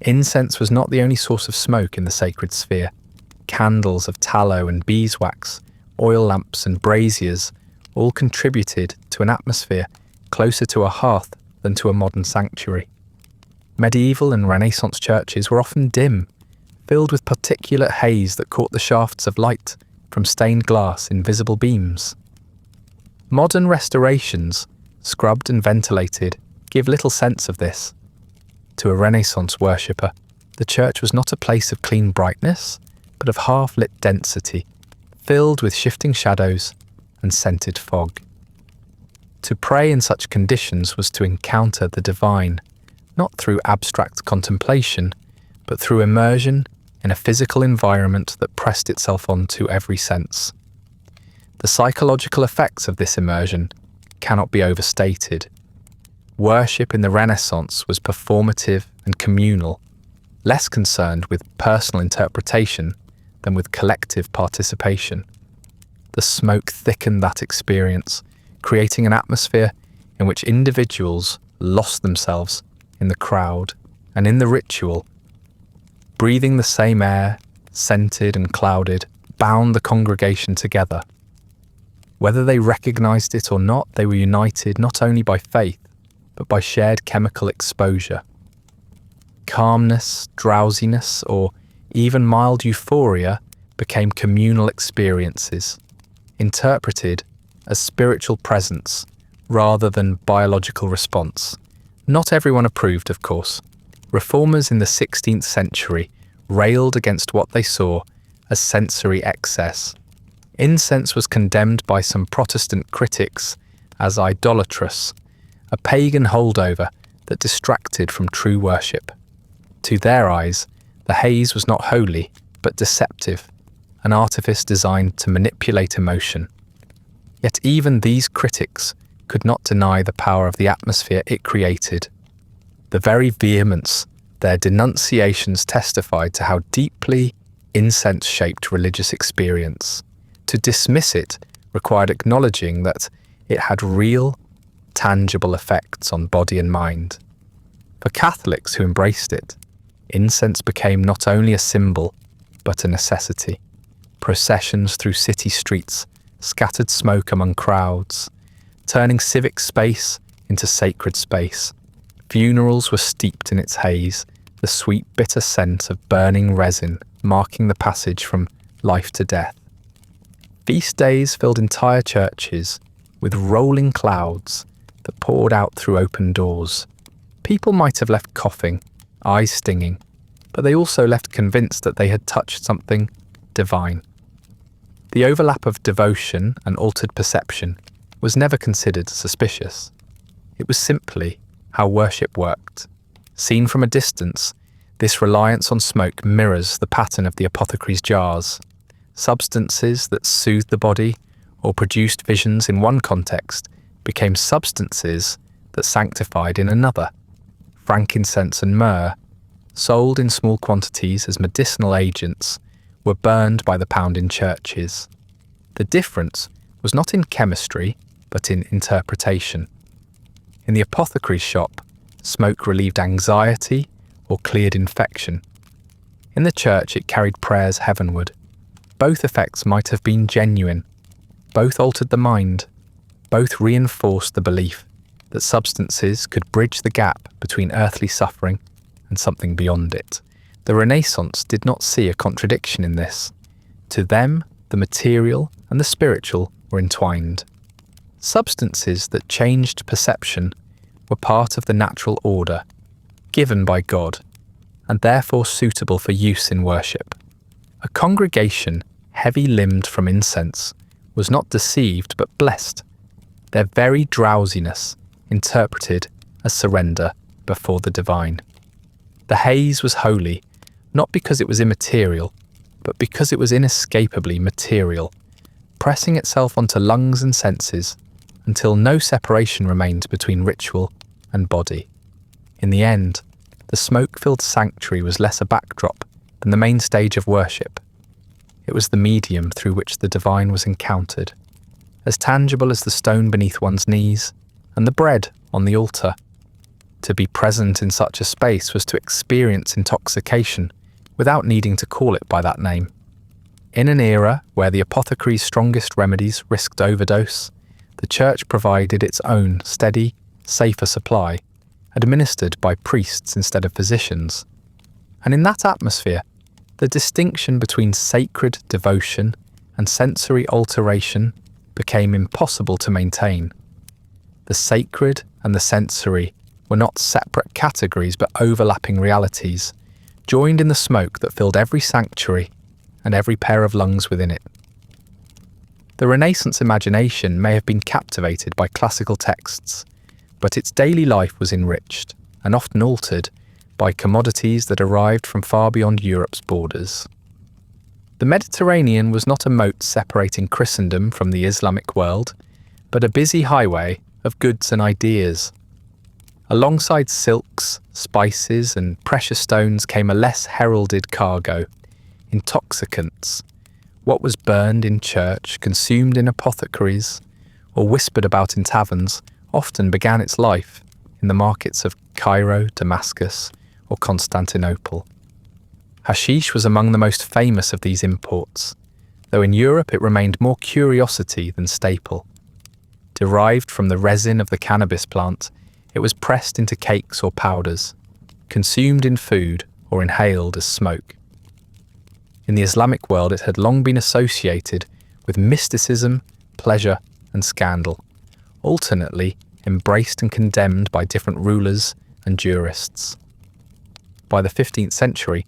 Incense was not the only source of smoke in the sacred sphere. Candles of tallow and beeswax, oil lamps and braziers all contributed to an atmosphere closer to a hearth than to a modern sanctuary. Medieval and Renaissance churches were often dim, filled with particulate haze that caught the shafts of light from stained glass in visible beams. Modern restorations, scrubbed and ventilated, give little sense of this. To a Renaissance worshipper, the church was not a place of clean brightness, but of half-lit density, filled with shifting shadows and scented fog. To pray in such conditions was to encounter the divine, not through abstract contemplation, but through immersion in a physical environment that pressed itself onto every sense. The psychological effects of this immersion cannot be overstated. Worship in the Renaissance was performative and communal, less concerned with personal interpretation than with collective participation. The smoke thickened that experience, creating an atmosphere in which individuals lost themselves in the crowd and in the ritual, breathing the same air, scented and clouded, bound the congregation together. Whether they recognized it or not, they were united not only by faith, but by shared chemical exposure. Calmness, drowsiness, or even mild euphoria became communal experiences, interpreted as spiritual presence rather than biological response. Not everyone approved, of course. Reformers in the 16th century railed against what they saw as sensory excess. Incense was condemned by some Protestant critics as idolatrous, a pagan holdover that distracted from true worship. To their eyes, the haze was not holy, but deceptive, an artifice designed to manipulate emotion. Yet even these critics could not deny the power of the atmosphere it created. The very vehemence their denunciations testified to how deeply incense shaped religious experience. To dismiss it required acknowledging that it had real, tangible effects on body and mind. For Catholics who embraced it, incense became not only a symbol, but a necessity. Processions through city streets scattered smoke among crowds, turning civic space into sacred space. Funerals were steeped in its haze, the sweet, bitter scent of burning resin marking the passage from life to death. Feast days filled entire churches with rolling clouds that poured out through open doors. People might have left coughing, eyes stinging, but they also left convinced that they had touched something divine. The overlap of devotion and altered perception was never considered suspicious. It was simply how worship worked. Seen from a distance, this reliance on smoke mirrors the pattern of the apothecary's jars. Substances that soothed the body or produced visions in one context became substances that sanctified in another. Frankincense and myrrh, sold in small quantities as medicinal agents, were burned by the pound in churches. The difference was not in chemistry, but in interpretation. In the apothecary's shop, smoke relieved anxiety or cleared infection. In the church, it carried prayers heavenward. Both effects might have been genuine. Both altered the mind. Both reinforced the belief that substances could bridge the gap between earthly suffering and something beyond it. The Renaissance did not see a contradiction in this. To them, the material and the spiritual were entwined. Substances that changed perception were part of the natural order, given by God, and therefore suitable for use in worship. A congregation heavy-limbed from incense was not deceived but blessed, their very drowsiness interpreted as surrender before the divine. The haze was holy, not because it was immaterial, but because it was inescapably material, pressing itself onto lungs and senses until no separation remained between ritual and body. In the end, the smoke-filled sanctuary was less a backdrop than the main stage of worship. It was the medium through which the divine was encountered, as tangible as the stone beneath one's knees and the bread on the altar. To be present in such a space was to experience intoxication without needing to call it by that name. In an era where the apothecary's strongest remedies risked overdose, the church provided its own steady, safer supply, administered by priests instead of physicians. And in that atmosphere, the distinction between sacred devotion and sensory alteration became impossible to maintain. The sacred and the sensory were not separate categories but overlapping realities, joined in the smoke that filled every sanctuary and every pair of lungs within it. The Renaissance imagination may have been captivated by classical texts, but its daily life was enriched, and often altered, by commodities that arrived from far beyond Europe's borders. The Mediterranean was not a moat separating Christendom from the Islamic world, but a busy highway of goods and ideas. Alongside silks, spices, and precious stones came a less heralded cargo, intoxicants. What was burned in church, consumed in apothecaries, or whispered about in taverns, often began its life in the markets of Cairo, Damascus, or Constantinople. Hashish was among the most famous of these imports, though in Europe it remained more curiosity than staple. Derived from the resin of the cannabis plant, it was pressed into cakes or powders, consumed in food or inhaled as smoke. In the Islamic world, it had long been associated with mysticism, pleasure, and scandal, alternately embraced and condemned by different rulers and jurists. By the 15th century,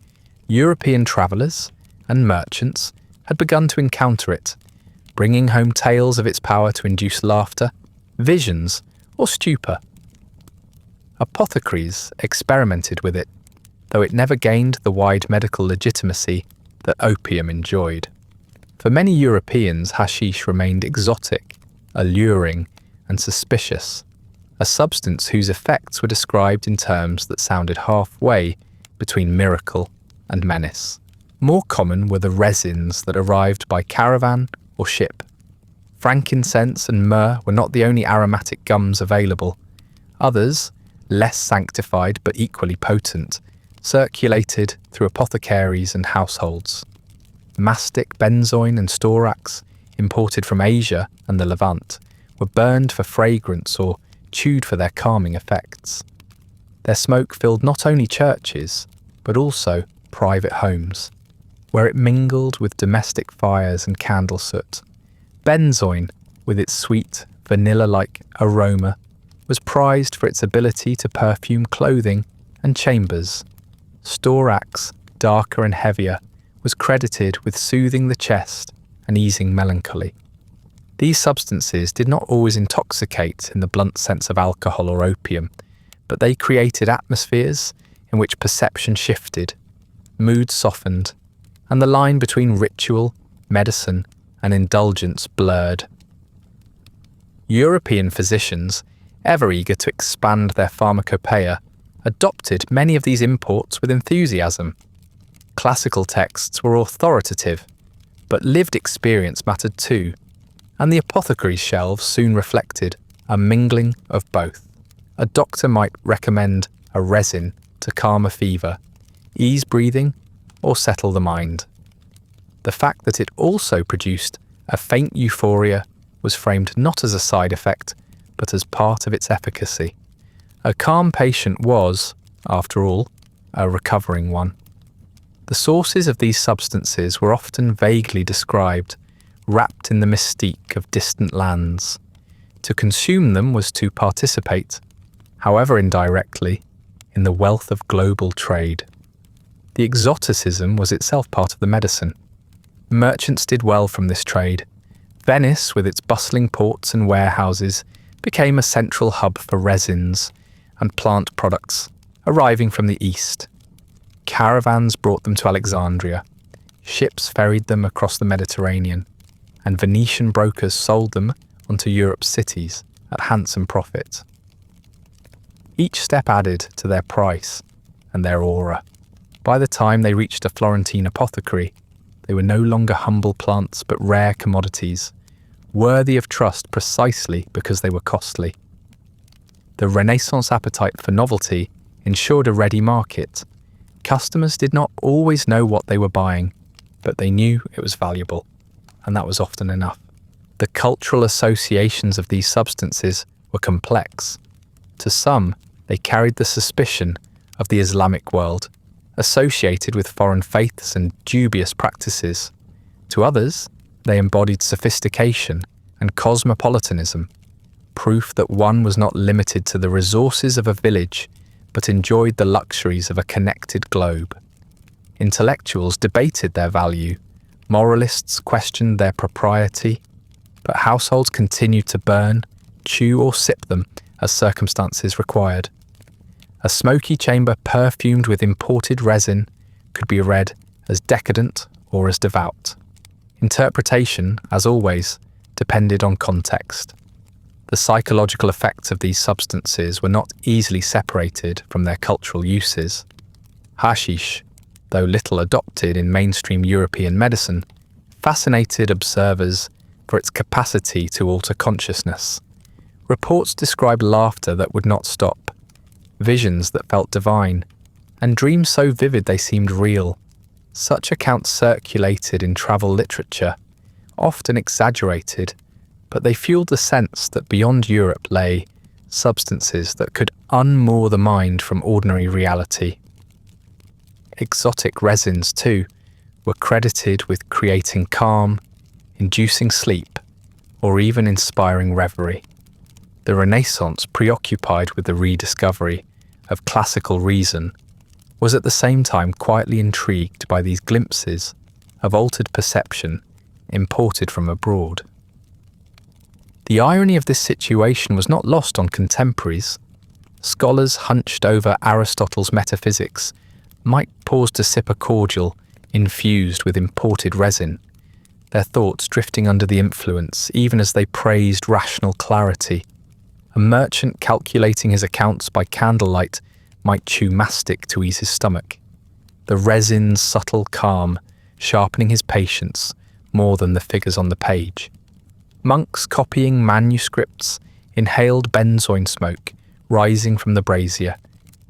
European travellers and merchants had begun to encounter it, bringing home tales of its power to induce laughter, visions, or stupor. Apothecaries experimented with it, though it never gained the wide medical legitimacy that opium enjoyed. For many Europeans, hashish remained exotic, alluring, and suspicious, a substance whose effects were described in terms that sounded halfway between miracle and menace. More common were the resins that arrived by caravan or ship. Frankincense and myrrh were not the only aromatic gums available. Others, less sanctified but equally potent, circulated through apothecaries and households. Mastic, benzoin and storax, imported from Asia and the Levant, were burned for fragrance or chewed for their calming effects. Their smoke filled not only churches, but also private homes, where it mingled with domestic fires and candle soot. Benzoin, with its sweet, vanilla-like aroma, was prized for its ability to perfume clothing and chambers. Storax, darker and heavier, was credited with soothing the chest and easing melancholy. These substances did not always intoxicate in the blunt sense of alcohol or opium, but they created atmospheres in which perception shifted, mood softened, and the line between ritual, medicine, and indulgence blurred. European physicians, ever eager to expand their pharmacopoeia, adopted many of these imports with enthusiasm. Classical texts were authoritative, but lived experience mattered too, and the apothecary's shelves soon reflected a mingling of both. A doctor might recommend a resin to calm a fever, ease breathing, or settle the mind. The fact that it also produced a faint euphoria was framed not as a side effect, but as part of its efficacy. A calm patient was, after all, a recovering one. The sources of these substances were often vaguely described, wrapped in the mystique of distant lands. To consume them was to participate, however indirectly, in the wealth of global trade. The exoticism was itself part of the medicine. Merchants did well from this trade. Venice, with its bustling ports and warehouses, became a central hub for resins and plant products arriving from the east. Caravans brought them to Alexandria. Ships ferried them across the Mediterranean, and Venetian brokers sold them onto Europe's cities at handsome profit. Each step added to their price and their aura. By the time they reached a Florentine apothecary, they were no longer humble plants but rare commodities, worthy of trust precisely because they were costly. The Renaissance appetite for novelty ensured a ready market. Customers did not always know what they were buying, but they knew it was valuable, and that was often enough. The cultural associations of these substances were complex. To some, they carried the suspicion of the Islamic world, associated with foreign faiths and dubious practices. To others, they embodied sophistication and cosmopolitanism, proof that one was not limited to the resources of a village, but enjoyed the luxuries of a connected globe. Intellectuals debated their value, moralists questioned their propriety, but households continued to burn, chew or sip them as circumstances required. A smoky chamber perfumed with imported resin could be read as decadent or as devout. Interpretation, as always, depended on context. The psychological effects of these substances were not easily separated from their cultural uses. Hashish, though little adopted in mainstream European medicine, fascinated observers for its capacity to alter consciousness. Reports described laughter that would not stop, visions that felt divine, and dreams so vivid they seemed real. Such accounts circulated in travel literature, often exaggerated, but they fueled the sense that beyond Europe lay substances that could unmoor the mind from ordinary reality. Exotic resins, too, were credited with creating calm, inducing sleep, or even inspiring reverie. The Renaissance, preoccupied with the rediscovery of classical reason, was at the same time quietly intrigued by these glimpses of altered perception imported from abroad. The irony of this situation was not lost on contemporaries. Scholars hunched over Aristotle's metaphysics might pause to sip a cordial infused with imported resin, their thoughts drifting under the influence even as they praised rational clarity. A merchant calculating his accounts by candlelight might chew mastic to ease his stomach, the resin's subtle calm sharpening his patience more than the figures on the page. Monks copying manuscripts inhaled benzoin smoke rising from the brazier,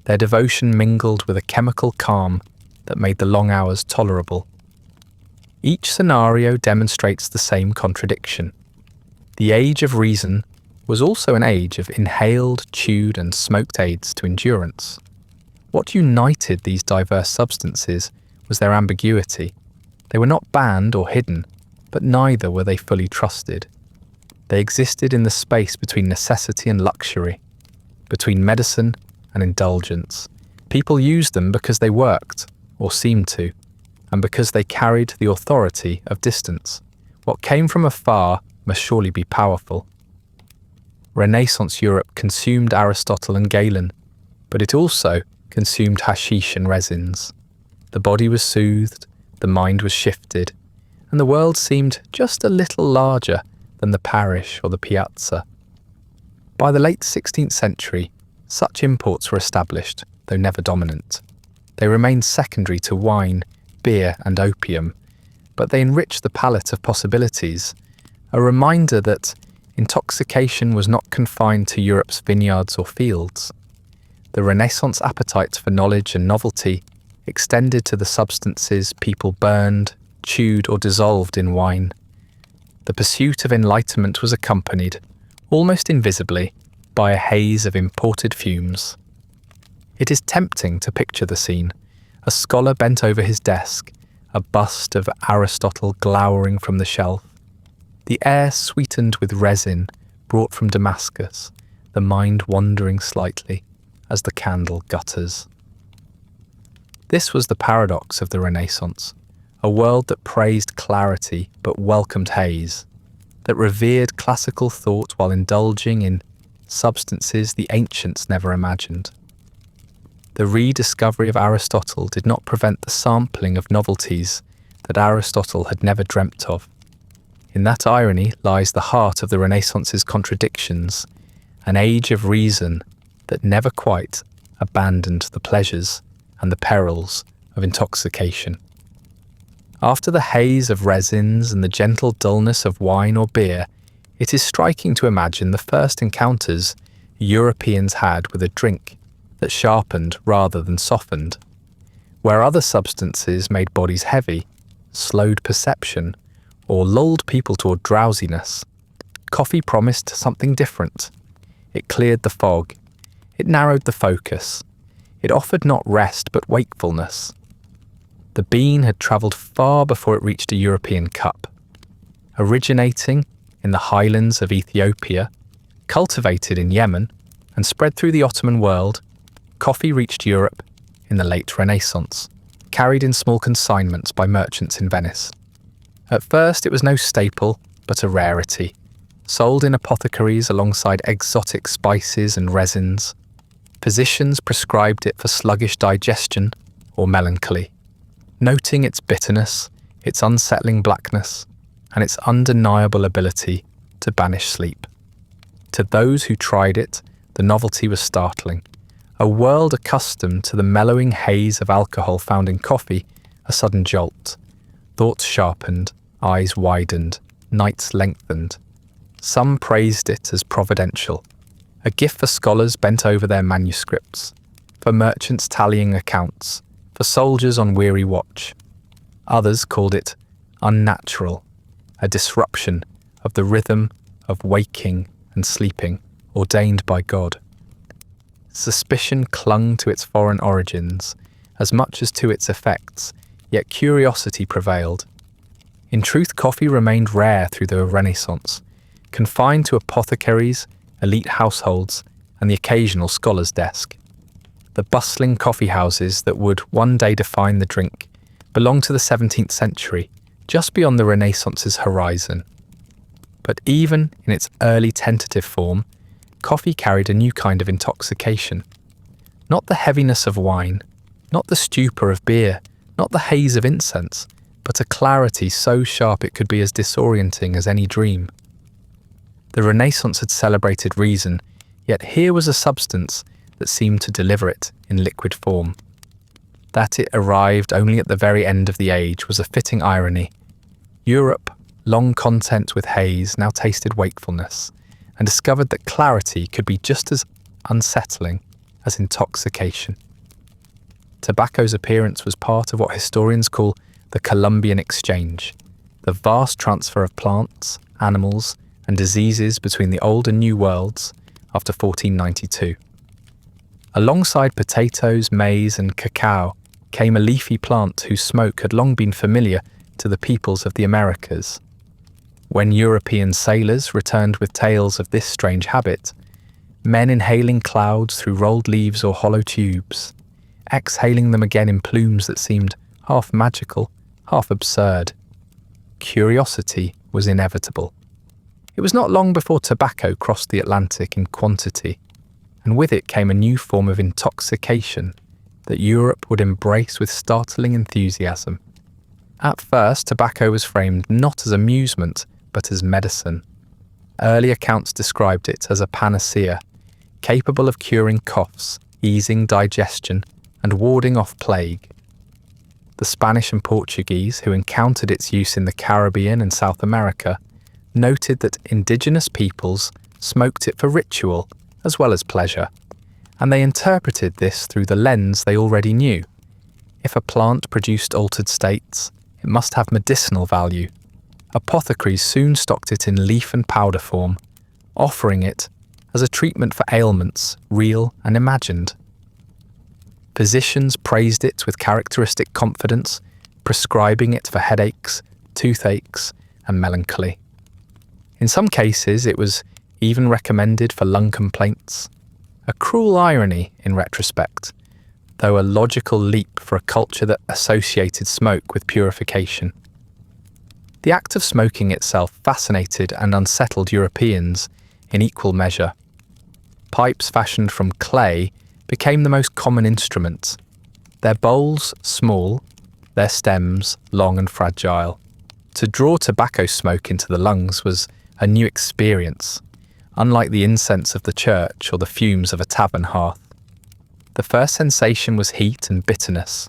their devotion mingled with a chemical calm that made the long hours tolerable. Each scenario demonstrates the same contradiction. The age of reason was also an age of inhaled, chewed and smoked aids to endurance. What united these diverse substances was their ambiguity. They were not banned or hidden, but neither were they fully trusted. They existed in the space between necessity and luxury, between medicine and indulgence. People used them because they worked, or seemed to, and because they carried the authority of distance. What came from afar must surely be powerful. Renaissance Europe consumed Aristotle and Galen, but it also consumed hashish and resins. The body was soothed, the mind was shifted, and the world seemed just a little larger than the parish or the piazza. By the late 16th century, such imports were established, though never dominant. They remained secondary to wine, beer and opium, but they enriched the palette of possibilities, a reminder that intoxication was not confined to Europe's vineyards or fields. The Renaissance appetite for knowledge and novelty extended to the substances people burned, chewed or dissolved in wine. The pursuit of enlightenment was accompanied, almost invisibly, by a haze of imported fumes. It is tempting to picture the scene, a scholar bent over his desk, a bust of Aristotle glowering from the shelf. The air sweetened with resin brought from Damascus, the mind wandering slightly as the candle gutters. This was the paradox of the Renaissance, a world that praised clarity but welcomed haze, that revered classical thought while indulging in substances the ancients never imagined. The rediscovery of Aristotle did not prevent the sampling of novelties that Aristotle had never dreamt of. In that irony lies the heart of the Renaissance's contradictions, an age of reason that never quite abandoned the pleasures and the perils of intoxication. After the haze of resins and the gentle dullness of wine or beer, it is striking to imagine the first encounters Europeans had with a drink that sharpened rather than softened. Where other substances made bodies heavy, slowed perception, or lulled people toward drowsiness, coffee promised something different. It cleared the fog. It narrowed the focus. It offered not rest but wakefulness. The bean had travelled far before it reached a European cup. Originating in the highlands of Ethiopia, cultivated in Yemen, and spread through the Ottoman world, coffee reached Europe in the late Renaissance, carried in small consignments by merchants in Venice. At first it was no staple, but a rarity, sold in apothecaries alongside exotic spices and resins. Physicians prescribed it for sluggish digestion or melancholy, noting its bitterness, its unsettling blackness, and its undeniable ability to banish sleep. To those who tried it, the novelty was startling. A world accustomed to the mellowing haze of alcohol found in coffee, a sudden jolt. Thoughts sharpened, eyes widened, nights lengthened. Some praised it as providential, a gift for scholars bent over their manuscripts, for merchants tallying accounts, for soldiers on weary watch. Others called it unnatural, a disruption of the rhythm of waking and sleeping ordained by God. Suspicion clung to its foreign origins as much as to its effects, yet curiosity prevailed. In truth, coffee remained rare through the Renaissance, confined to apothecaries, elite households, and the occasional scholar's desk. The bustling coffee houses that would one day define the drink belonged to the 17th century, just beyond the Renaissance's horizon. But even in its early tentative form, coffee carried a new kind of intoxication. Not the heaviness of wine, not the stupor of beer, not the haze of incense, but a clarity so sharp it could be as disorienting as any dream. The Renaissance had celebrated reason, yet here was a substance that seemed to deliver it in liquid form. That it arrived only at the very end of the age was a fitting irony. Europe, long content with haze, now tasted wakefulness, and discovered that clarity could be just as unsettling as intoxication. Tobacco's appearance was part of what historians call the Columbian Exchange, the vast transfer of plants, animals, and diseases between the old and new worlds after 1492. Alongside potatoes, maize, and cacao came a leafy plant whose smoke had long been familiar to the peoples of the Americas. When European sailors returned with tales of this strange habit, men inhaling clouds through rolled leaves or hollow tubes, exhaling them again in plumes that seemed half magical, half absurd. Curiosity was inevitable. It was not long before tobacco crossed the Atlantic in quantity, and with it came a new form of intoxication that Europe would embrace with startling enthusiasm. At first, tobacco was framed not as amusement, but as medicine. Early accounts described it as a panacea, capable of curing coughs, easing digestion, and warding off plague. The Spanish and Portuguese, who encountered its use in the Caribbean and South America, noted that indigenous peoples smoked it for ritual as well as pleasure, and they interpreted this through the lens they already knew. If a plant produced altered states, it must have medicinal value. Apothecaries soon stocked it in leaf and powder form, offering it as a treatment for ailments, real and imagined. Physicians praised it with characteristic confidence, prescribing it for headaches, toothaches, and melancholy. In some cases, it was even recommended for lung complaints. A cruel irony in retrospect, though a logical leap for a culture that associated smoke with purification. The act of smoking itself fascinated and unsettled Europeans in equal measure. Pipes fashioned from clay became the most common instruments, their bowls small, their stems long and fragile. To draw tobacco smoke into the lungs was a new experience, unlike the incense of the church or the fumes of a tavern hearth. The first sensation was heat and bitterness,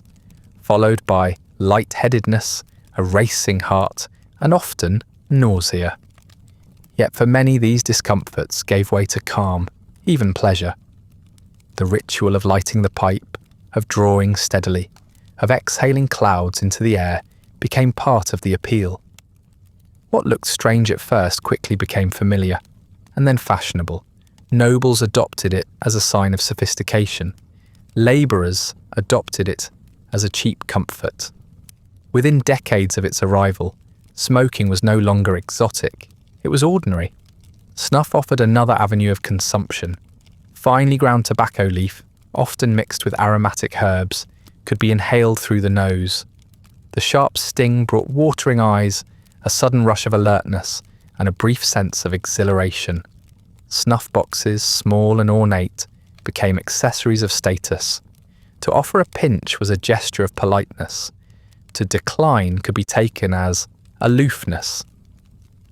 followed by lightheadedness, a racing heart, and often nausea. Yet for many these discomforts gave way to calm, even pleasure. The ritual of lighting the pipe, of drawing steadily, of exhaling clouds into the air became part of the appeal. What looked strange at first quickly became familiar, and then fashionable. Nobles adopted it as a sign of sophistication. Labourers adopted it as a cheap comfort. Within decades of its arrival, smoking was no longer exotic, it was ordinary. Snuff offered another avenue of consumption. Finely ground tobacco leaf, often mixed with aromatic herbs, could be inhaled through the nose. The sharp sting brought watering eyes, a sudden rush of alertness, and a brief sense of exhilaration. Snuff boxes, small and ornate, became accessories of status. To offer a pinch was a gesture of politeness. To decline could be taken as aloofness.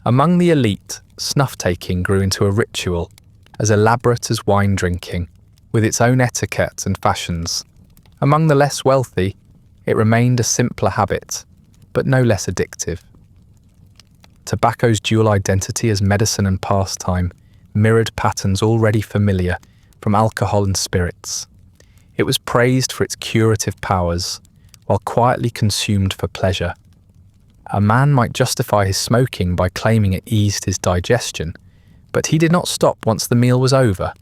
Among the elite, snuff-taking grew into a ritual, as elaborate as wine drinking, with its own etiquette and fashions. Among the less wealthy, it remained a simpler habit, but no less addictive. Tobacco's dual identity as medicine and pastime mirrored patterns already familiar from alcohol and spirits. It was praised for its curative powers, while quietly consumed for pleasure. A man might justify his smoking by claiming it eased his digestion, but he did not stop once the meal was over.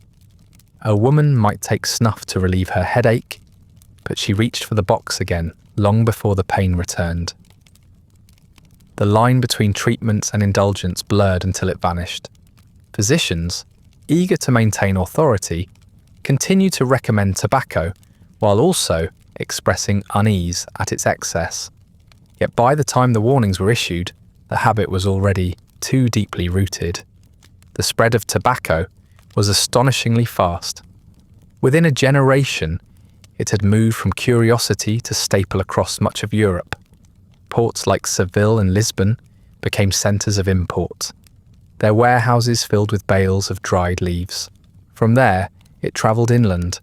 A woman might take snuff to relieve her headache, but she reached for the box again long before the pain returned. The line between treatment and indulgence blurred until it vanished. Physicians, eager to maintain authority, continued to recommend tobacco while also expressing unease at its excess. Yet by the time the warnings were issued, the habit was already too deeply rooted. The spread of tobacco was astonishingly fast. Within a generation, it had moved from curiosity to staple across much of Europe. Ports like Seville and Lisbon became centres of import, their warehouses filled with bales of dried leaves. From there, it travelled inland,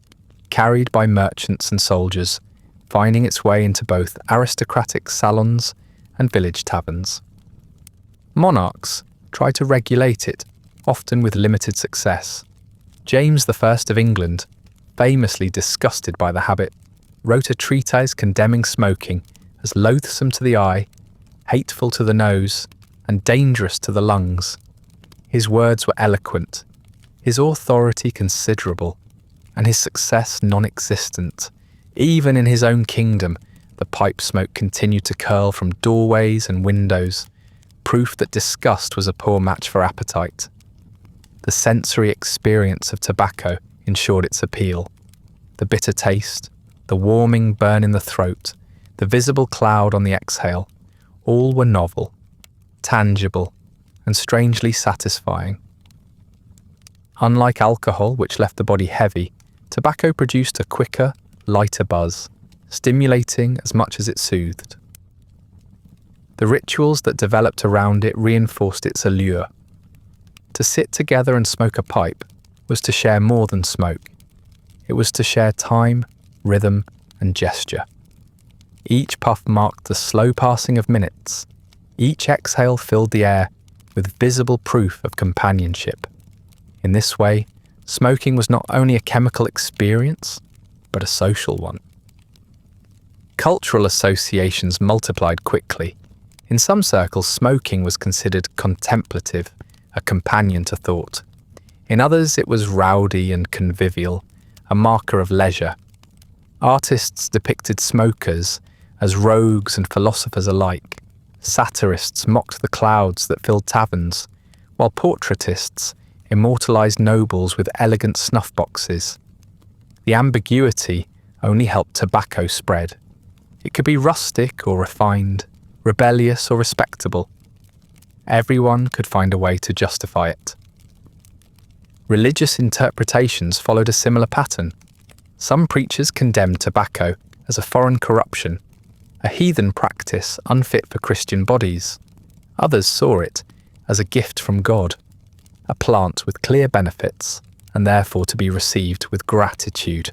carried by merchants and soldiers, finding its way into both aristocratic salons and village taverns. Monarchs tried to regulate it, often with limited success. James I of England, famously disgusted by the habit, wrote a treatise condemning smoking as loathsome to the eye, hateful to the nose, and dangerous to the lungs. His words were eloquent, his authority considerable, and his success non-existent. Even in his own kingdom, the pipe smoke continued to curl from doorways and windows, proof that disgust was a poor match for appetite. The sensory experience of tobacco ensured its appeal. The bitter taste, the warming burn in the throat, the visible cloud on the exhale, all were novel, tangible, and strangely satisfying. Unlike alcohol, which left the body heavy, tobacco produced a quicker, lighter buzz, stimulating as much as it soothed. The rituals that developed around it reinforced its allure. To sit together and smoke a pipe was to share more than smoke. It was to share time, rhythm, and gesture. Each puff marked the slow passing of minutes. Each exhale filled the air with visible proof of companionship. In this way, smoking was not only a chemical experience, but a social one. Cultural associations multiplied quickly. In some circles, smoking was considered contemplative, a companion to thought. In others, it was rowdy and convivial, a marker of leisure. Artists depicted smokers as rogues and philosophers alike. Satirists mocked the clouds that filled taverns, while portraitists immortalized nobles with elegant snuff boxes. The ambiguity only helped tobacco spread. It could be rustic or refined, rebellious or respectable. Everyone could find a way to justify it. Religious interpretations followed a similar pattern. Some preachers condemned tobacco as a foreign corruption, a heathen practice unfit for Christian bodies. Others saw it as a gift from God, a plant with clear benefits, and therefore to be received with gratitude.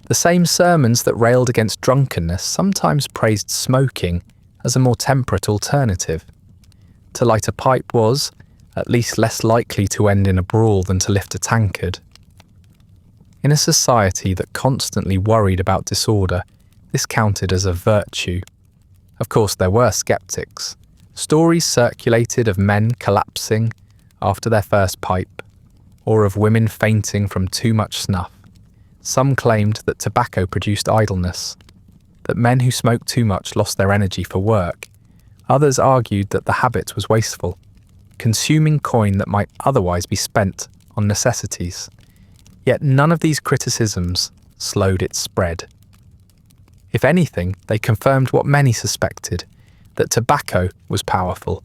The same sermons that railed against drunkenness sometimes praised smoking as a more temperate alternative. To light a pipe was, at least, less likely to end in a brawl than to lift a tankard. In a society that constantly worried about disorder, this counted as a virtue. Of course, there were skeptics. Stories circulated of men collapsing after their first pipe, or of women fainting from too much snuff. Some claimed that tobacco produced idleness, that men who smoked too much lost their energy for work. Others argued that the habit was wasteful, consuming coin that might otherwise be spent on necessities. Yet none of these criticisms slowed its spread. If anything, they confirmed what many suspected, that tobacco was powerful,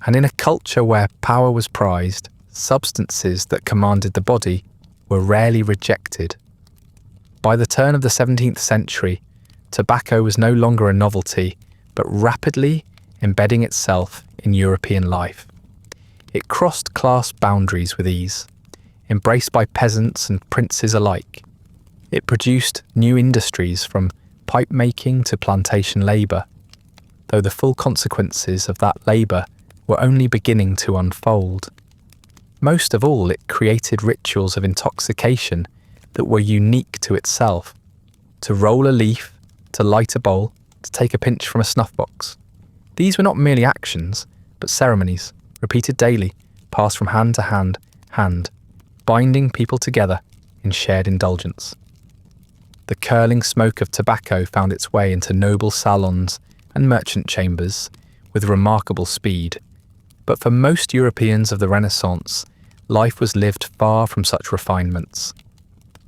and in a culture where power was prized, substances that commanded the body were rarely rejected. By the turn of the 17th century, tobacco was no longer a novelty, but rapidly embedding itself in European life. It crossed class boundaries with ease, embraced by peasants and princes alike. It produced new industries from pipe making to plantation labour, though the full consequences of that labour were only beginning to unfold. Most of all, it created rituals of intoxication that were unique to itself. To roll a leaf, to light a bowl, to take a pinch from a snuff box. These were not merely actions, but ceremonies, repeated daily, passed from hand to hand, binding people together in shared indulgence. The curling smoke of tobacco found its way into noble salons and merchant chambers with remarkable speed, but for most Europeans of the Renaissance, life was lived far from such refinements.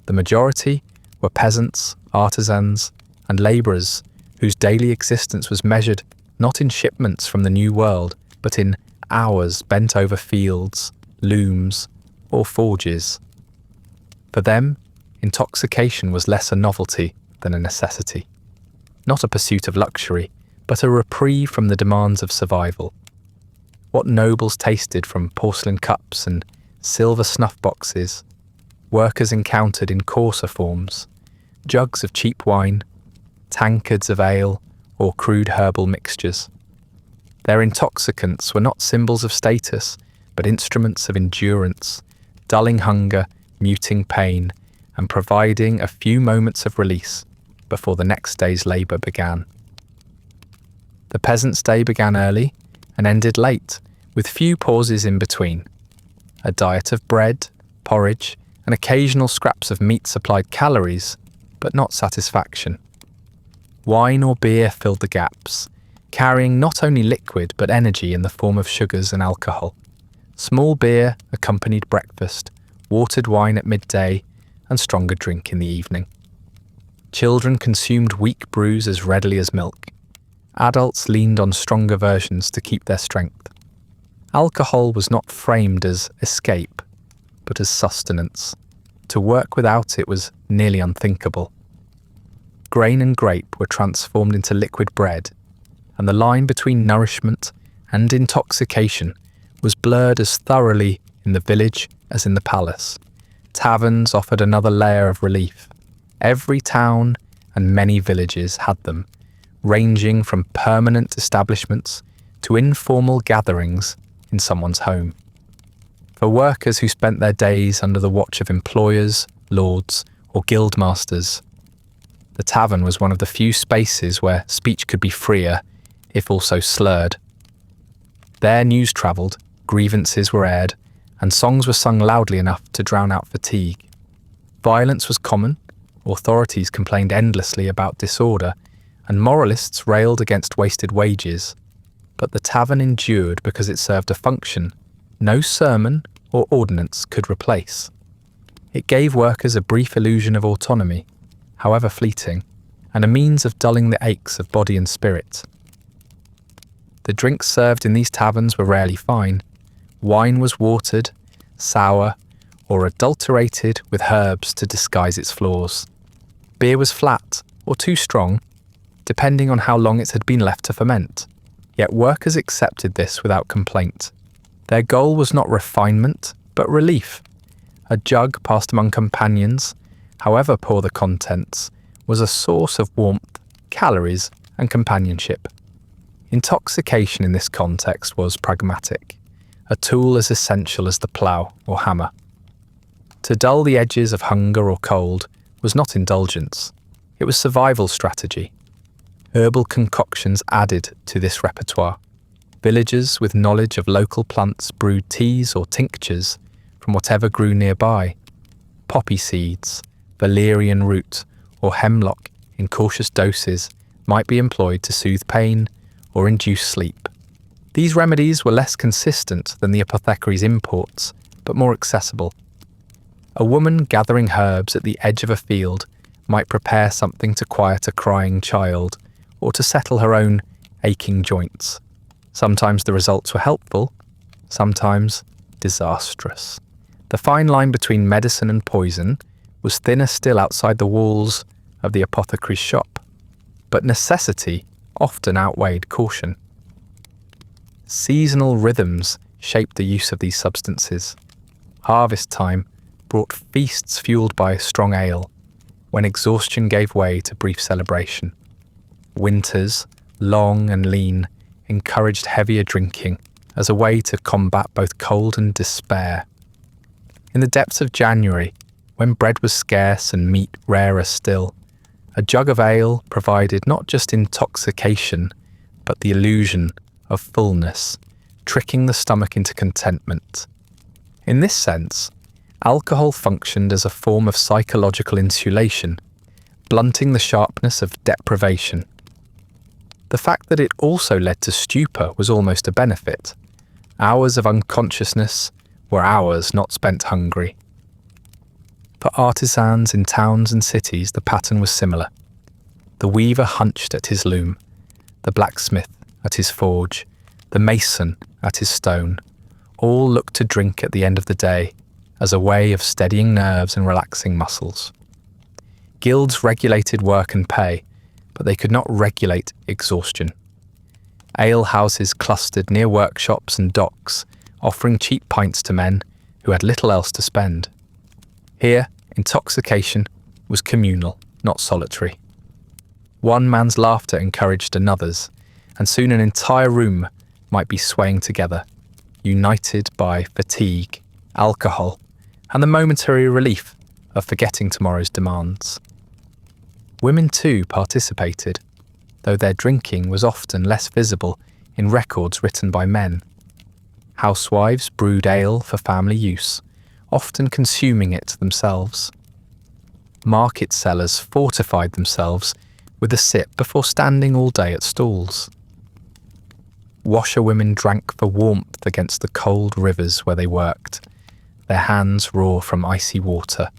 The majority were peasants, artisans, and labourers whose daily existence was measured not in shipments from the New World, but in hours bent over fields, looms, or forges. For them, intoxication was less a novelty than a necessity. Not a pursuit of luxury, but a reprieve from the demands of survival. What nobles tasted from porcelain cups and silver snuff boxes, workers encountered in coarser forms, jugs of cheap wine, tankards of ale, or crude herbal mixtures. Their intoxicants were not symbols of status, but instruments of endurance, dulling hunger, muting pain, and providing a few moments of release before the next day's labour began. The peasant's day began early and ended late, with few pauses in between. A diet of bread, porridge, and occasional scraps of meat supplied calories, but not satisfaction. Wine or beer filled the gaps, carrying not only liquid but energy in the form of sugars and alcohol. Small beer accompanied breakfast, watered wine at midday, and stronger drink in the evening. Children consumed weak brews as readily as milk. Adults leaned on stronger versions to keep their strength. Alcohol was not framed as escape, but as sustenance. To work without it was nearly unthinkable. Grain and grape were transformed into liquid bread, and the line between nourishment and intoxication was blurred as thoroughly in the village as in the palace. Taverns offered another layer of relief. Every town and many villages had them, ranging from permanent establishments to informal gatherings in someone's home. For workers who spent their days under the watch of employers, lords, or guildmasters, the tavern was one of the few spaces where speech could be freer, if also slurred. There news travelled, grievances were aired, and songs were sung loudly enough to drown out fatigue. Violence was common, authorities complained endlessly about disorder, and moralists railed against wasted wages. But the tavern endured because it served a function no sermon or ordinance could replace. It gave workers a brief illusion of autonomy, however fleeting, and a means of dulling the aches of body and spirit. The drinks served in these taverns were rarely fine. Wine was watered, sour, or adulterated with herbs to disguise its flaws. Beer was flat or too strong, depending on how long it had been left to ferment. Yet workers accepted this without complaint. Their goal was not refinement, but relief. A jug passed among companions, however poor the contents, was a source of warmth, calories, and companionship. Intoxication in this context was pragmatic, a tool as essential as the plough or hammer. To dull the edges of hunger or cold was not indulgence, it was survival strategy. Herbal concoctions added to this repertoire. Villagers with knowledge of local plants brewed teas or tinctures from whatever grew nearby. Poppy seeds, valerian root, or hemlock in cautious doses might be employed to soothe pain or induce sleep. These remedies were less consistent than the apothecary's imports, but more accessible. A woman gathering herbs at the edge of a field might prepare something to quiet a crying child or to settle her own aching joints. Sometimes the results were helpful, sometimes disastrous. The fine line between medicine and poison was thinner still outside the walls of the apothecary's shop, but necessity often outweighed caution. Seasonal rhythms shaped the use of these substances. Harvest time brought feasts fueled by strong ale, when exhaustion gave way to brief celebration. Winters, long and lean, encouraged heavier drinking as a way to combat both cold and despair. In the depths of January, when bread was scarce and meat rarer still, A jug of ale provided not just intoxication, but the illusion of fullness, tricking the stomach into contentment. In this sense, alcohol functioned as a form of psychological insulation, blunting the sharpness of deprivation. The fact that it also led to stupor was almost a benefit. Hours of unconsciousness were hours not spent hungry. For artisans in towns and cities, the pattern was similar. The weaver hunched at his loom, the blacksmith at his forge, the mason at his stone. All looked to drink at the end of the day as a way of steadying nerves and relaxing muscles. Guilds regulated work and pay, but they could not regulate exhaustion. Ale houses clustered near workshops and docks, offering cheap pints to men who had little else to spend. Here, intoxication was communal, not solitary. One man's laughter encouraged another's, and soon an entire room might be swaying together, united by fatigue, alcohol, and the momentary relief of forgetting tomorrow's demands. Women too participated, though their drinking was often less visible in records written by men. Housewives brewed ale for family use, often consuming it themselves. Market sellers fortified themselves with a sip before standing all day at stalls. Washerwomen drank for warmth against the cold rivers where they worked, their hands raw from icy water.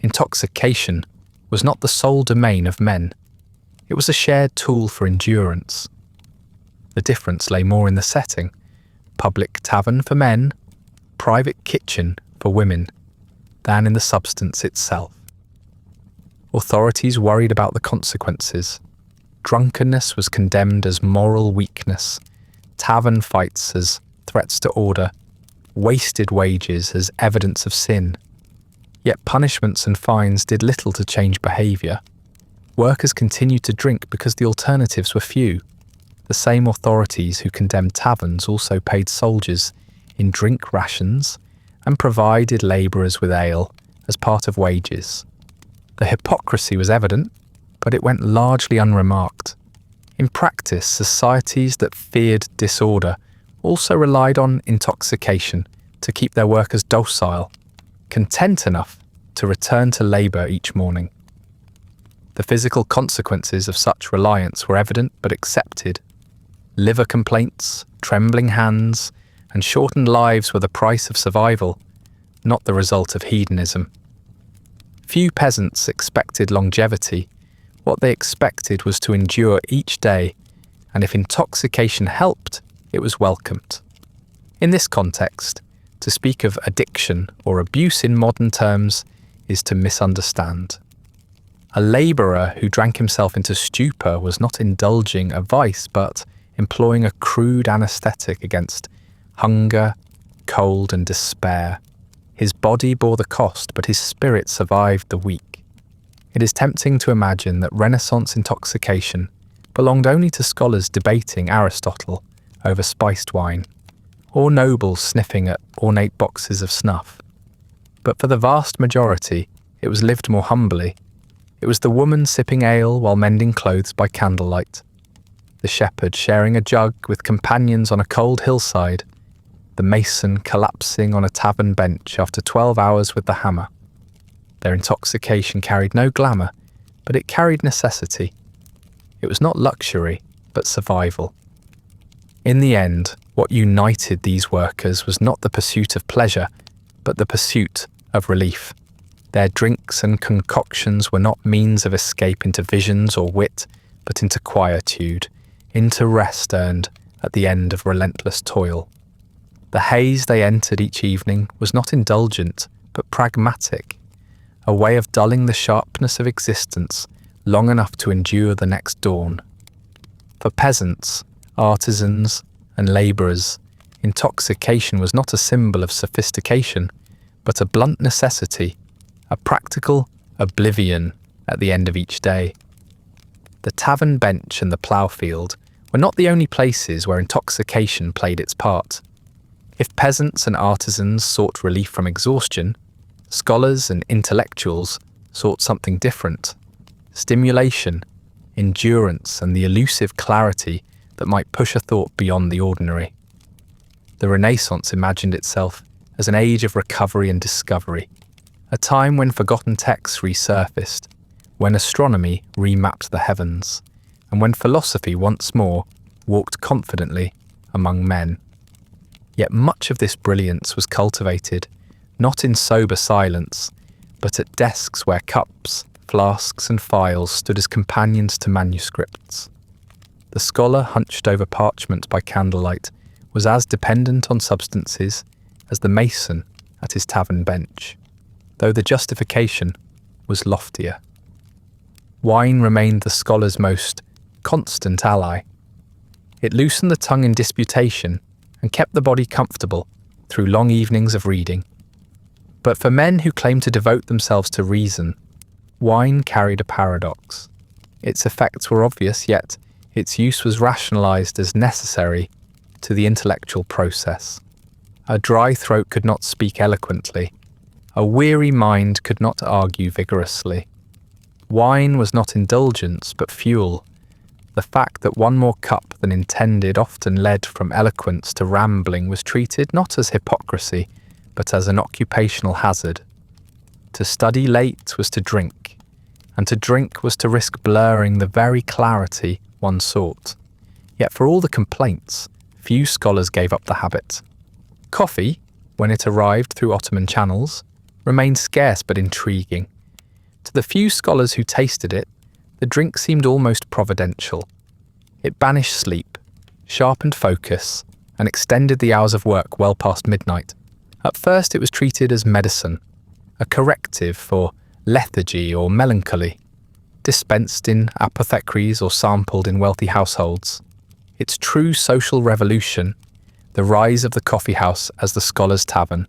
Intoxication was not the sole domain of men. It was a shared tool for endurance. The difference lay more in the setting: public tavern for men, private kitchen for women, than in the substance itself. Authorities worried about the consequences. Drunkenness was condemned as moral weakness, tavern fights as threats to order, wasted wages as evidence of sin. Yet punishments and fines did little to change behaviour. Workers continued to drink because the alternatives were few. The same authorities who condemned taverns also paid soldiers in drink rations and provided labourers with ale as part of wages. The hypocrisy was evident, but it went largely unremarked. In practice, societies that feared disorder also relied on intoxication to keep their workers docile, content enough to return to labour each morning. The physical consequences of such reliance were evident but accepted. Liver complaints, trembling hands, and shortened lives were the price of survival, not the result of hedonism. Few peasants expected longevity. What they expected was to endure each day, and if intoxication helped, it was welcomed. In this context, to speak of addiction or abuse in modern terms is to misunderstand. A labourer who drank himself into stupor was not indulging a vice, but employing a crude anaesthetic against hunger, cold, and despair. His body bore the cost, but his spirit survived the week. It is tempting to imagine that Renaissance intoxication belonged only to scholars debating Aristotle over spiced wine, or nobles sniffing at ornate boxes of snuff. But for the vast majority, it was lived more humbly. It was the woman sipping ale while mending clothes by candlelight, the shepherd sharing a jug with companions on a cold hillside, the mason collapsing on a tavern bench after 12 hours with the hammer. Their intoxication carried no glamour, but it carried necessity. It was not luxury, but survival. In the end, what united these workers was not the pursuit of pleasure, but the pursuit of relief. Their drinks and concoctions were not means of escape into visions or wit, but into quietude, into rest earned at the end of relentless toil. The haze they entered each evening was not indulgent, but pragmatic, a way of dulling the sharpness of existence long enough to endure the next dawn. For peasants, artisans, and labourers, intoxication was not a symbol of sophistication, but a blunt necessity, a practical oblivion at the end of each day. The tavern bench and the ploughfield were not the only places where intoxication played its part. If peasants and artisans sought relief from exhaustion, scholars and intellectuals sought something different. stimulation, endurance, and the elusive clarity that might push a thought beyond the ordinary. The Renaissance imagined itself as an age of recovery and discovery, a time when forgotten texts resurfaced, when astronomy remapped the heavens, and when philosophy once more walked confidently among men. Yet much of this brilliance was cultivated not in sober silence, but at desks where cups, flasks, and files stood as companions to manuscripts. The scholar hunched over parchment by candlelight was as dependent on substances as the mason at his tavern bench, though the justification was loftier. Wine remained the scholar's most constant ally. It loosened the tongue in disputation and kept the body comfortable through long evenings of reading. But for men who claimed to devote themselves to reason, wine carried a paradox. Its effects were obvious, yet its use was rationalized as necessary to the intellectual process. A dry throat could not speak eloquently. A weary mind could not argue vigorously. Wine was not indulgence, but fuel. The fact that one more cup than intended often led from eloquence to rambling was treated not as hypocrisy, but as an occupational hazard. To study late was to drink, and to drink was to risk blurring the very clarity one sought. Yet for all the complaints, few scholars gave up the habit. Coffee, when it arrived through Ottoman channels, remained scarce but intriguing. To the few scholars who tasted it, the drink seemed almost providential. It banished sleep, sharpened focus, and extended the hours of work well past midnight. At first it was treated as medicine, a corrective for lethargy or melancholy, dispensed in apothecaries or sampled in wealthy households. Its true social revolution, the rise of the coffee house as the scholar's tavern,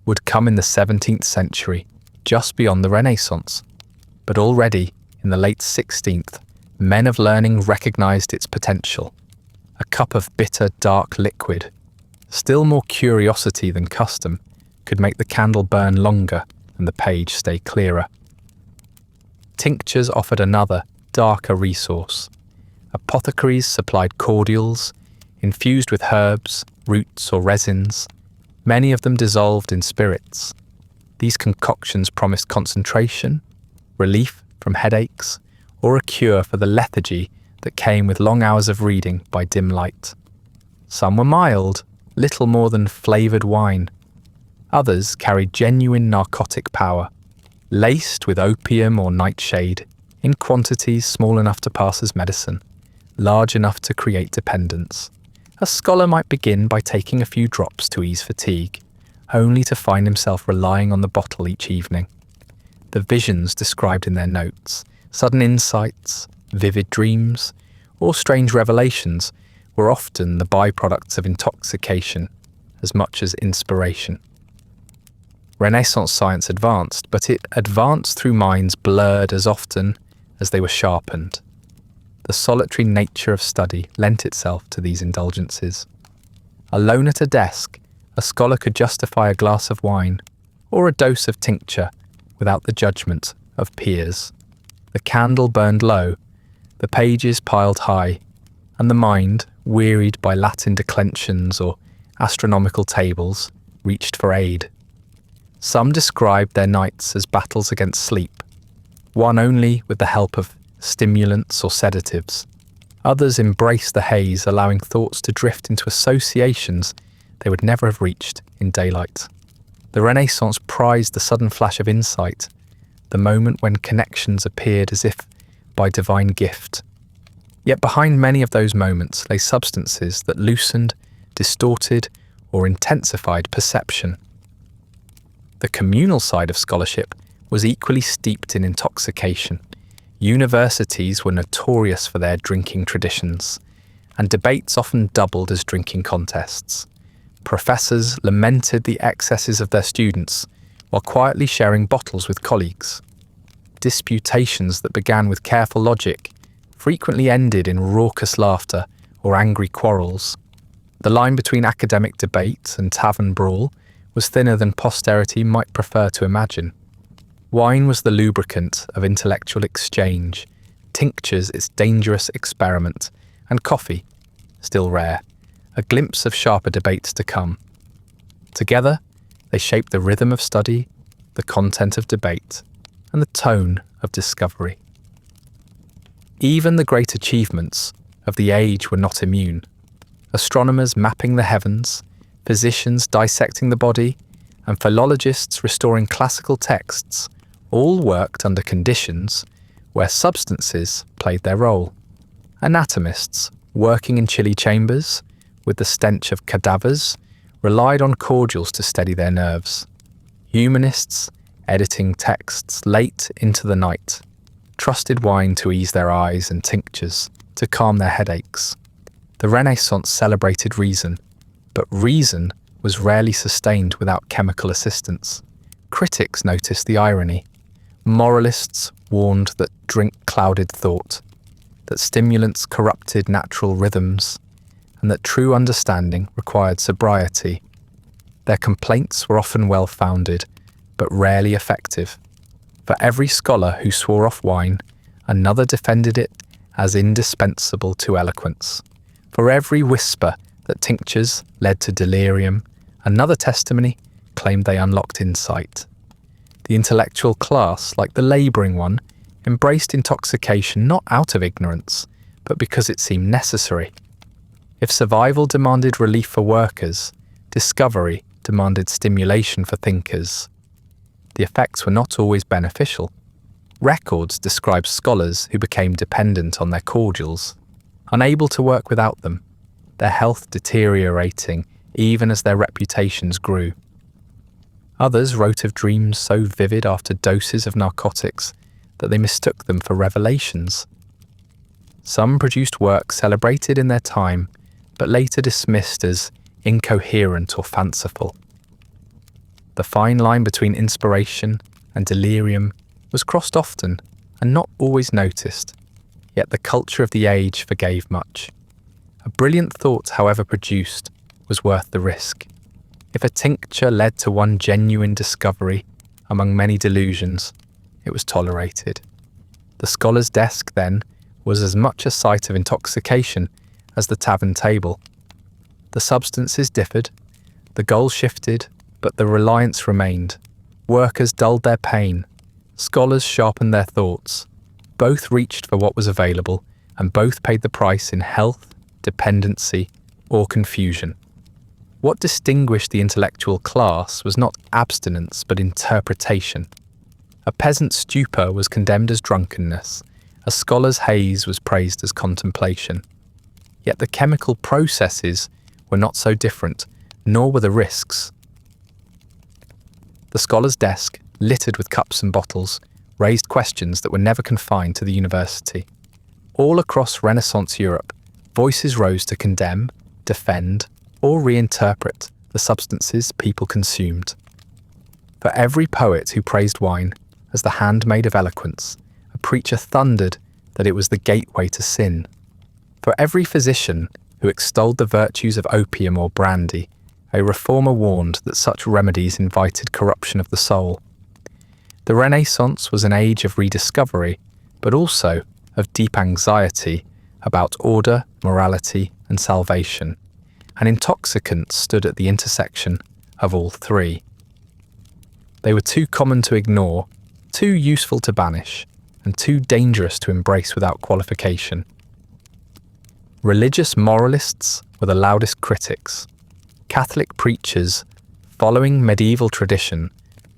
would come in the 17th century, just beyond the Renaissance. But already, in the late 16th, men of learning recognized its potential. A cup of bitter, dark liquid, still more curiosity than custom, could make the candle burn longer and the page stay clearer. Tinctures offered another, darker resource. Apothecaries supplied cordials, infused with herbs, roots, or resins, many of them dissolved in spirits. These concoctions promised concentration, relief from headaches, or a cure for the lethargy that came with long hours of reading by dim light. Some were mild, little more than flavoured wine. Others carried genuine narcotic power, laced with opium or nightshade, in quantities small enough to pass as medicine, large enough to create dependence. A scholar might begin by taking a few drops to ease fatigue, only to find himself relying on the bottle each evening. The visions described in their notes, sudden insights, vivid dreams, or strange revelations were often the byproducts of intoxication as much as inspiration. Renaissance science advanced, but it advanced through minds blurred as often as they were sharpened. The solitary nature of study lent itself to these indulgences. Alone at a desk, a scholar could justify a glass of wine or a dose of tincture without the judgment of peers. The candle burned low, the pages piled high, and the mind, wearied by Latin declensions or astronomical tables, reached for aid. Some described their nights as battles against sleep, one only with the help of stimulants or sedatives. Others embraced the haze, allowing thoughts to drift into associations they would never have reached in daylight. The Renaissance prized the sudden flash of insight, the moment when connections appeared as if by divine gift. Yet behind many of those moments lay substances that loosened, distorted, or intensified perception. The communal side of scholarship was equally steeped in intoxication. Universities were notorious for their drinking traditions, and debates often doubled as drinking contests. Professors lamented the excesses of their students while quietly sharing bottles with colleagues. Disputations that began with careful logic frequently ended in raucous laughter or angry quarrels. The line between academic debate and tavern brawl was thinner than posterity might prefer to imagine. Wine was the lubricant of intellectual exchange, tinctures its dangerous experiment, and coffee, still rare, a glimpse of sharper debates to come. Together, they shaped the rhythm of study, the content of debate, and the tone of discovery. Even the great achievements of the age were not immune. Astronomers mapping the heavens, physicians dissecting the body, and philologists restoring classical texts all worked under conditions where substances played their role. Anatomists, working in chilly chambers with the stench of cadavers, relied on cordials to steady their nerves. Humanists, editing texts late into the night, trusted wine to ease their eyes and tinctures to calm their headaches. The Renaissance celebrated reason, but reason was rarely sustained without chemical assistance. Critics noticed the irony. Moralists warned that drink clouded thought, that stimulants corrupted natural rhythms, and that true understanding required sobriety. Their complaints were often well-founded, but rarely effective. For every scholar who swore off wine, another defended it as indispensable to eloquence. For every whisper that tinctures led to delirium, another testimony claimed they unlocked insight. The intellectual class, like the labouring one, embraced intoxication not out of ignorance, but because it seemed necessary. If survival demanded relief for workers, discovery demanded stimulation for thinkers. The effects were not always beneficial. Records describe scholars who became dependent on their cordials, unable to work without them, their health deteriorating even as their reputations grew. Others wrote of dreams so vivid after doses of narcotics that they mistook them for revelations. Some produced work celebrated in their time, but later dismissed as incoherent or fanciful. The fine line between inspiration and delirium was crossed often and not always noticed, yet the culture of the age forgave much. A brilliant thought, however produced, was worth the risk. If a tincture led to one genuine discovery among many delusions, it was tolerated. The scholar's desk, then, was as much a site of intoxication as the tavern table. The substances differed, the goal shifted, but the reliance remained. Workers dulled their pain, scholars sharpened their thoughts. Both reached for what was available, and both paid the price in health, dependency, or confusion. What distinguished the intellectual class was not abstinence but interpretation. A peasant's stupor was condemned as drunkenness, a scholar's haze was praised as contemplation. Yet the chemical processes were not so different, nor were the risks. The scholar's desk, littered with cups and bottles, raised questions that were never confined to the university. All across Renaissance Europe, voices rose to condemn, defend, or reinterpret the substances people consumed. For every poet who praised wine as the handmaid of eloquence, a preacher thundered that it was the gateway to sin. For every physician who extolled the virtues of opium or brandy, a reformer warned that such remedies invited corruption of the soul. The Renaissance was an age of rediscovery, but also of deep anxiety about order, morality, and salvation. And intoxicants stood at the intersection of all three. They were too common to ignore, too useful to banish, and too dangerous to embrace without qualification. Religious moralists were the loudest critics. Catholic preachers, following medieval tradition,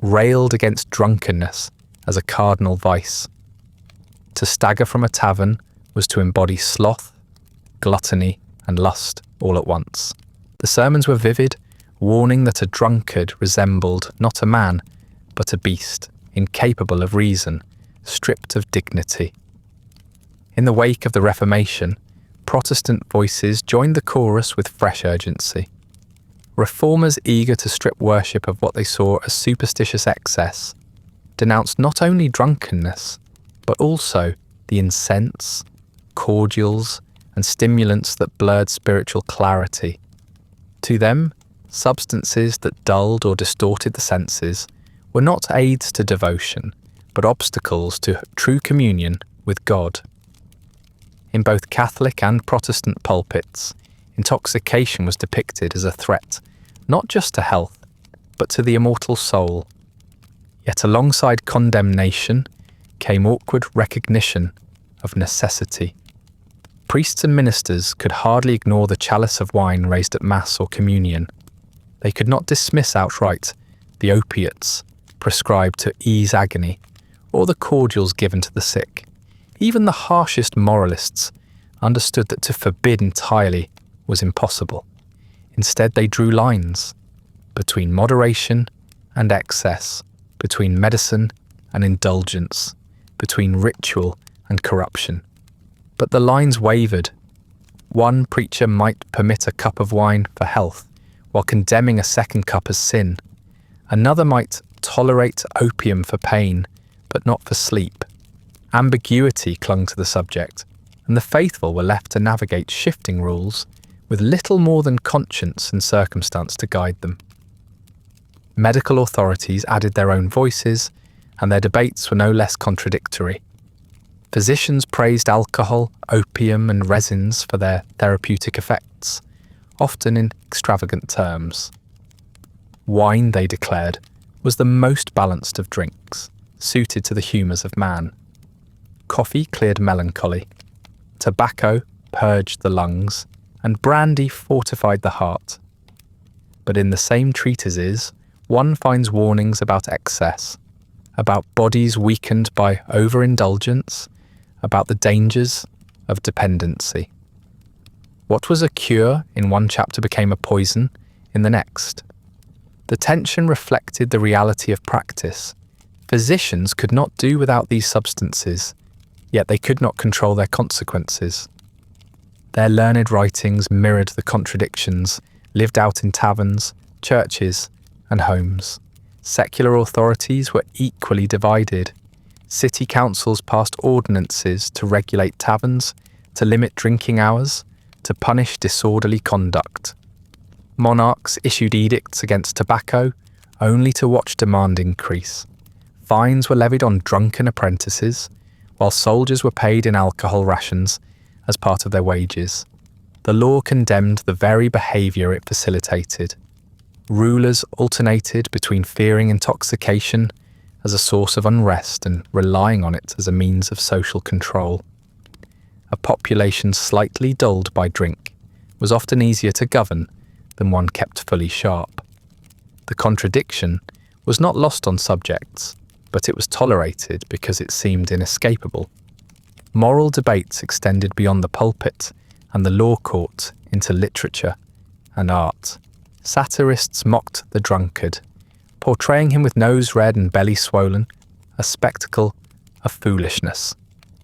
railed against drunkenness as a cardinal vice. To stagger from a tavern was to embody sloth, gluttony, and lust all at once. The sermons were vivid, warning that a drunkard resembled not a man, but a beast, incapable of reason, stripped of dignity. In the wake of the Reformation, Protestant voices joined the chorus with fresh urgency. Reformers eager to strip worship of what they saw as superstitious excess, denounced not only drunkenness, but also the incense, cordials, and stimulants that blurred spiritual clarity. To them, substances that dulled or distorted the senses were not aids to devotion, but obstacles to true communion with God. In both Catholic and Protestant pulpits, intoxication was depicted as a threat, not just to health, but to the immortal soul. Yet alongside condemnation came awkward recognition of necessity. Priests and ministers could hardly ignore the chalice of wine raised at Mass or Communion. They could not dismiss outright the opiates prescribed to ease agony, or the cordials given to the sick. Even the harshest moralists understood that to forbid entirely was impossible. Instead, they drew lines between moderation and excess, between medicine and indulgence, between ritual and corruption. But the lines wavered. One preacher might permit a cup of wine for health, while condemning a second cup as sin. Another might tolerate opium for pain, but not for sleep. Ambiguity clung to the subject, and the faithful were left to navigate shifting rules with little more than conscience and circumstance to guide them. Medical authorities added their own voices, and their debates were no less contradictory. Physicians praised alcohol, opium, and resins for their therapeutic effects, often in extravagant terms. Wine, they declared, was the most balanced of drinks, suited to the humours of man. Coffee cleared melancholy, tobacco purged the lungs, and brandy fortified the heart. But in the same treatises, one finds warnings about excess, about bodies weakened by overindulgence, about the dangers of dependency. What was a cure in one chapter became a poison in the next. The tension reflected the reality of practice. Physicians could not do without these substances, yet they could not control their consequences. Their learned writings mirrored the contradictions lived out in taverns, churches, and homes. Secular authorities were equally divided. City councils passed ordinances to regulate taverns, to limit drinking hours, to punish disorderly conduct. Monarchs issued edicts against tobacco, only to watch demand increase. Fines were levied on drunken apprentices, while soldiers were paid in alcohol rations as part of their wages. The law condemned the very behaviour it facilitated. Rulers alternated between fearing intoxication as a source of unrest and relying on it as a means of social control. A population slightly dulled by drink was often easier to govern than one kept fully sharp. The contradiction was not lost on subjects, but it was tolerated because it seemed inescapable. Moral debates extended beyond the pulpit and the law court into literature and art. Satirists mocked the drunkard, portraying him with nose red and belly swollen, a spectacle of foolishness.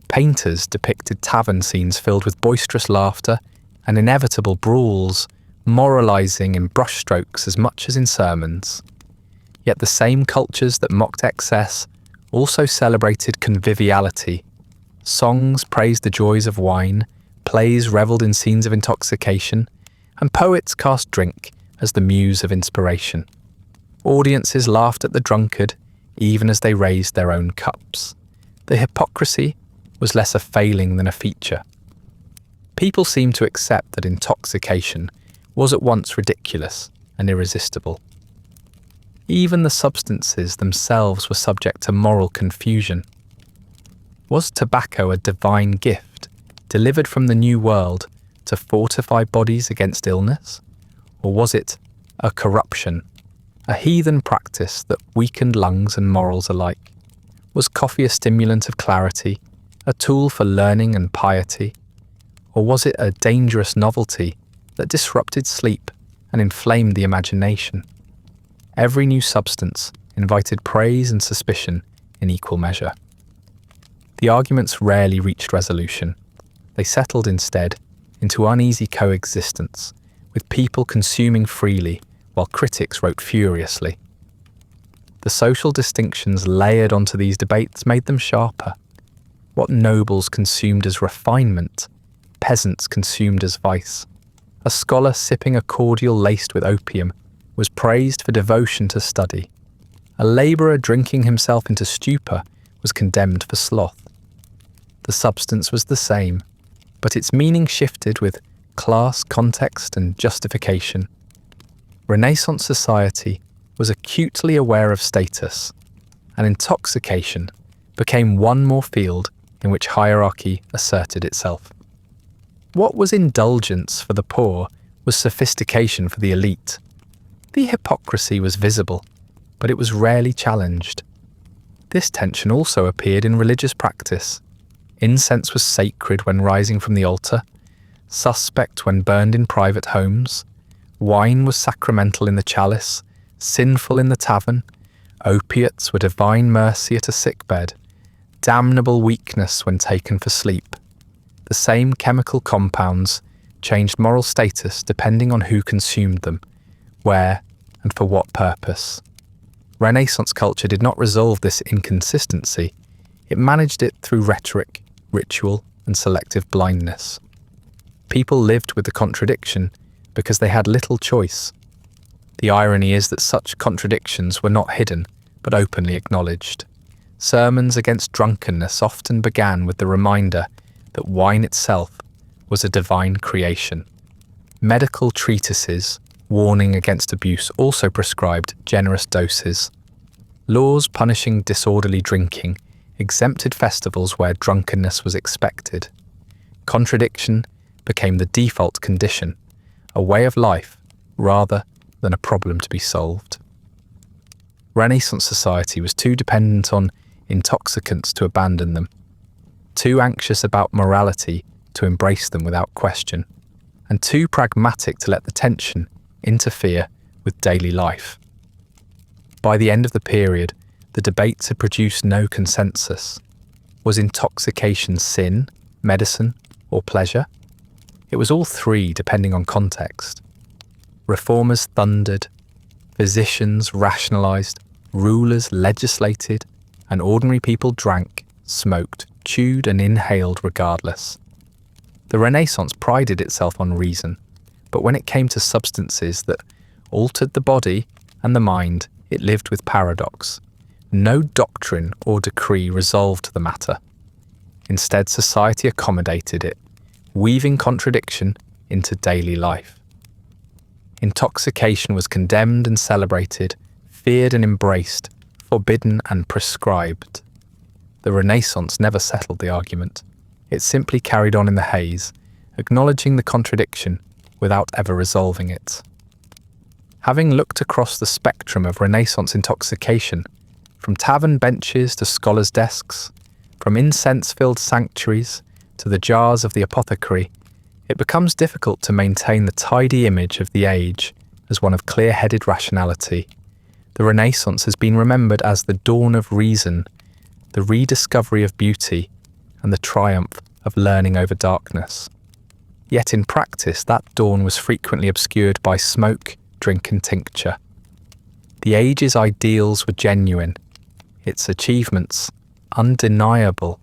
Painters depicted tavern scenes filled with boisterous laughter and inevitable brawls, moralising in brushstrokes as much as in sermons. Yet the same cultures that mocked excess also celebrated conviviality. Songs praised the joys of wine, plays revelled in scenes of intoxication, and poets cast drink as the muse of inspiration. Audiences laughed at the drunkard even as they raised their own cups. The hypocrisy was less a failing than a feature. People seemed to accept that intoxication was at once ridiculous and irresistible. Even the substances themselves were subject to moral confusion. Was tobacco a divine gift delivered from the New World to fortify bodies against illness? Or was it a corruption, a heathen practice that weakened lungs and morals alike? Was coffee a stimulant of clarity, a tool for learning and piety? Or was it a dangerous novelty that disrupted sleep and inflamed the imagination? Every new substance invited praise and suspicion in equal measure. The arguments rarely reached resolution. They settled instead into uneasy coexistence, with people consuming freely while critics wrote furiously. The social distinctions layered onto these debates made them sharper. What nobles consumed as refinement, peasants consumed as vice. A scholar sipping a cordial laced with opium was praised for devotion to study. A labourer drinking himself into stupor was condemned for sloth. The substance was the same, but its meaning shifted with class, context, and justification. Renaissance society was acutely aware of status, and intoxication became one more field in which hierarchy asserted itself. What was indulgence for the poor was sophistication for the elite. The hypocrisy was visible, but it was rarely challenged. This tension also appeared in religious practice. Incense was sacred when rising from the altar, suspect when burned in private homes. Wine was sacramental in the chalice, sinful in the tavern. Opiates were divine mercy at a sickbed, damnable weakness when taken for sleep. The same chemical compounds changed moral status depending on who consumed them, where, and for what purpose. Renaissance culture did not resolve this inconsistency. It managed it through rhetoric, ritual, and selective blindness. People lived with the contradiction because they had little choice. The irony is that such contradictions were not hidden, but openly acknowledged. Sermons against drunkenness often began with the reminder that wine itself was a divine creation. Medical treatises warning against abuse also prescribed generous doses. Laws punishing disorderly drinking exempted festivals where drunkenness was expected. Contradiction became the default condition, a way of life rather than a problem to be solved. Renaissance society was too dependent on intoxicants to abandon them, too anxious about morality to embrace them without question, and too pragmatic to let the tension interfere with daily life. By the end of the period, the debates had produced no consensus. Was intoxication sin, medicine, or pleasure? It was all three, depending on context. Reformers thundered, physicians rationalized, rulers legislated, and ordinary people drank, smoked, chewed, and inhaled regardless. The Renaissance prided itself on reason, but when it came to substances that altered the body and the mind, it lived with paradox. No doctrine or decree resolved the matter. Instead, society accommodated it, weaving contradiction into daily life. Intoxication was condemned and celebrated, feared and embraced, forbidden and prescribed. The Renaissance never settled the argument. It simply carried on in the haze, acknowledging the contradiction without ever resolving it. Having looked across the spectrum of Renaissance intoxication, from tavern benches to scholars' desks, from incense-filled sanctuaries to the jars of the apothecary, it becomes difficult to maintain the tidy image of the age as one of clear-headed rationality. The Renaissance has been remembered as the dawn of reason, the rediscovery of beauty, and the triumph of learning over darkness. Yet in practice, that dawn was frequently obscured by smoke, drink, and tincture. The age's ideals were genuine, its achievements undeniable,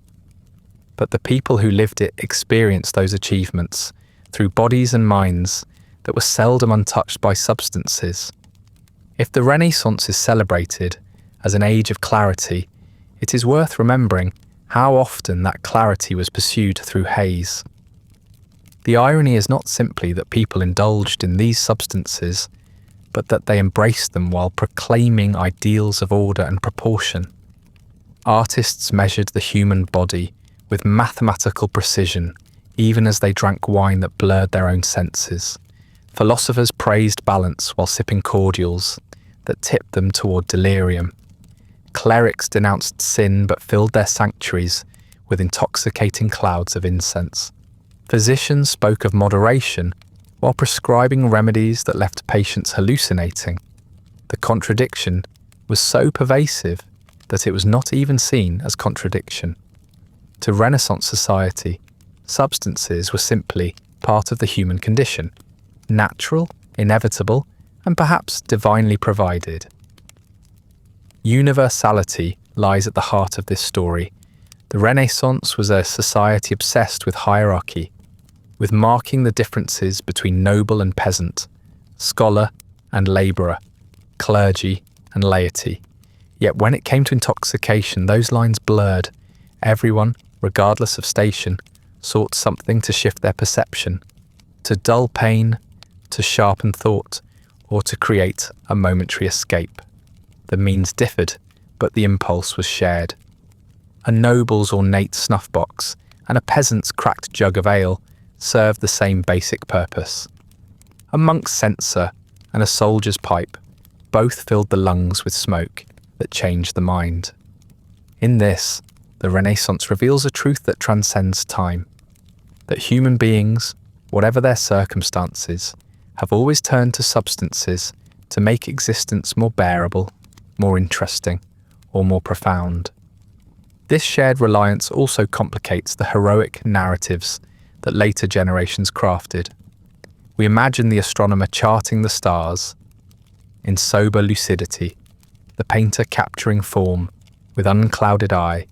but the people who lived it experienced those achievements through bodies and minds that were seldom untouched by substances. If the Renaissance is celebrated as an age of clarity, it is worth remembering how often that clarity was pursued through haze. The irony is not simply that people indulged in these substances, but that they embraced them while proclaiming ideals of order and proportion. Artists measured the human body with mathematical precision, even as they drank wine that blurred their own senses. Philosophers praised balance while sipping cordials that tipped them toward delirium. Clerics denounced sin but filled their sanctuaries with intoxicating clouds of incense. Physicians spoke of moderation while prescribing remedies that left patients hallucinating. The contradiction was so pervasive that it was not even seen as contradiction. To Renaissance society, substances were simply part of the human condition, natural, inevitable, and perhaps divinely provided. Universality lies at the heart of this story. The Renaissance was a society obsessed with hierarchy, with marking the differences between noble and peasant, scholar and labourer, clergy and laity. Yet when it came to intoxication, those lines blurred. Everyone, regardless of station, sought something to shift their perception, to dull pain, to sharpen thought, or to create a momentary escape. The means differed, but the impulse was shared. A noble's ornate snuff box and a peasant's cracked jug of ale served the same basic purpose. A monk's censer and a soldier's pipe both filled the lungs with smoke that changed the mind. In this, the Renaissance reveals a truth that transcends time, that human beings, whatever their circumstances, have always turned to substances to make existence more bearable, more interesting, or more profound. This shared reliance also complicates the heroic narratives that later generations crafted. We imagine the astronomer charting the stars in sober lucidity, the painter capturing form with unclouded eye,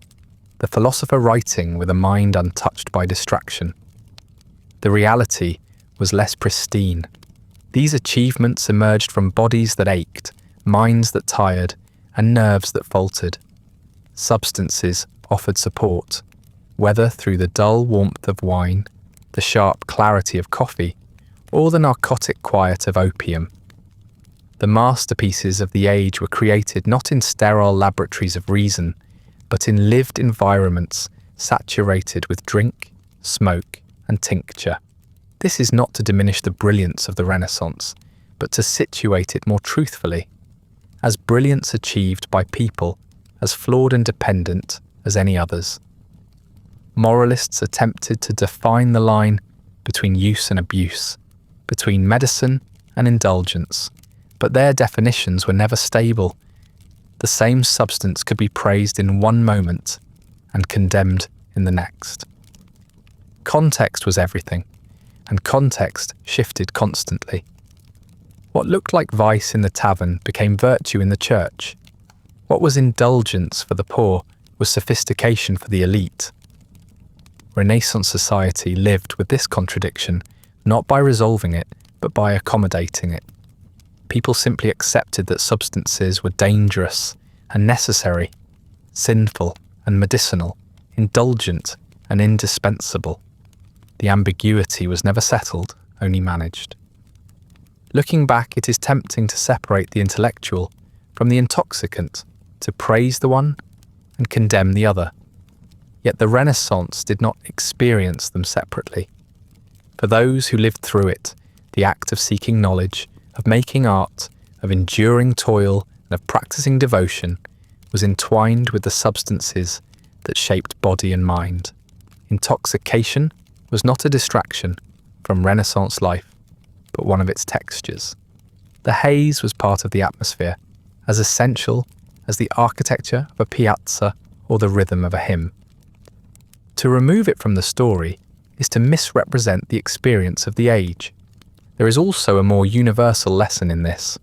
the philosopher writing with a mind untouched by distraction. The reality was less pristine. These achievements emerged from bodies that ached, minds that tired, and nerves that faltered. Substances offered support, whether through the dull warmth of wine, the sharp clarity of coffee, or the narcotic quiet of opium. The masterpieces of the age were created not in sterile laboratories of reason, but in lived environments saturated with drink, smoke, and tincture. This is not to diminish the brilliance of the Renaissance, but to situate it more truthfully, as brilliance achieved by people as flawed and dependent as any others. Moralists attempted to define the line between use and abuse, between medicine and indulgence, but their definitions were never stable. The same substance could be praised in one moment and condemned in the next. Context was everything, and context shifted constantly. What looked like vice in the tavern became virtue in the church. What was indulgence for the poor was sophistication for the elite. Renaissance society lived with this contradiction, not by resolving it, but by accommodating it. People simply accepted that substances were dangerous and necessary, sinful and medicinal, indulgent and indispensable. The ambiguity was never settled, only managed. Looking back, it is tempting to separate the intellectual from the intoxicant, to praise the one and condemn the other. Yet the Renaissance did not experience them separately. For those who lived through it, the act of seeking knowledge, of making art, of enduring toil, and of practicing devotion was entwined with the substances that shaped body and mind. Intoxication was not a distraction from Renaissance life, but one of its textures. The haze was part of the atmosphere, as essential as the architecture of a piazza or the rhythm of a hymn. To remove it from the story is to misrepresent the experience of the age. There is also a more universal lesson in this.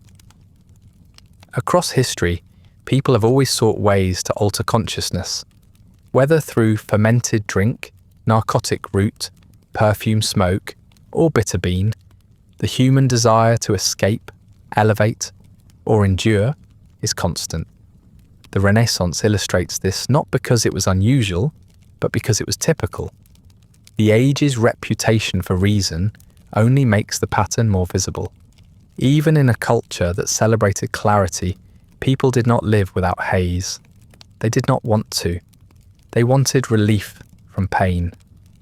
Across history, people have always sought ways to alter consciousness, whether through fermented drink, narcotic root, perfume smoke, or bitter bean. The human desire to escape, elevate, or endure is constant. The Renaissance illustrates this not because it was unusual, but because it was typical. The age's reputation for reason only makes the pattern more visible. Even in a culture that celebrated clarity, people did not live without haze. They did not want to. They wanted relief from pain,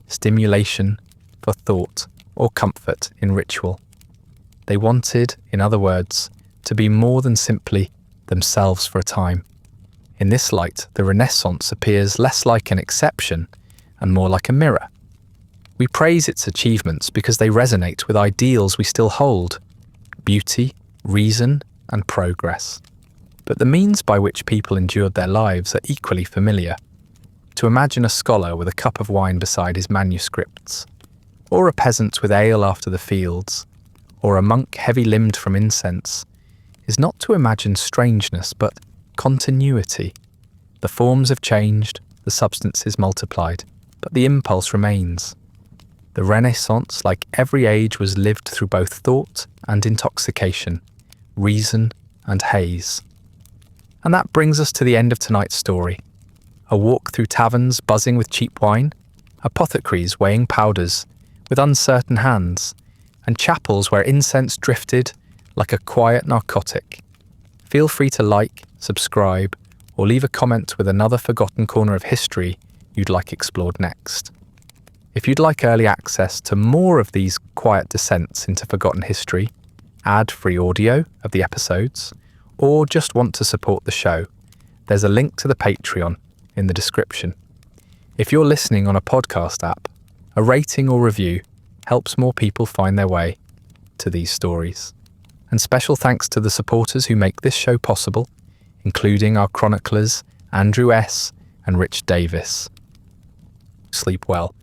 stimulation for thought, or comfort in ritual. They wanted, in other words, to be more than simply themselves for a time. In this light, the Renaissance appears less like an exception and more like a mirror. We praise its achievements because they resonate with ideals we still hold: beauty, reason, and progress. But the means by which people endured their lives are equally familiar. To imagine a scholar with a cup of wine beside his manuscripts, or a peasant with ale after the fields, or a monk heavy-limbed from incense, is not to imagine strangeness, but continuity. The forms have changed, the substances multiplied, but the impulse remains. The Renaissance, like every age, was lived through both thought and intoxication, reason and haze. And that brings us to the end of tonight's story. A walk through taverns buzzing with cheap wine, apothecaries weighing powders with uncertain hands, and chapels where incense drifted like a quiet narcotic. Feel free to like, subscribe, or leave a comment with another forgotten corner of history you'd like explored next. If you'd like early access to more of these quiet descents into forgotten history, ad-free audio of the episodes, or just want to support the show, there's a link to the Patreon in the description. If you're listening on a podcast app, a rating or review helps more people find their way to these stories. And special thanks to the supporters who make this show possible, including our chroniclers Andrew S. and Rich Davis. Sleep well,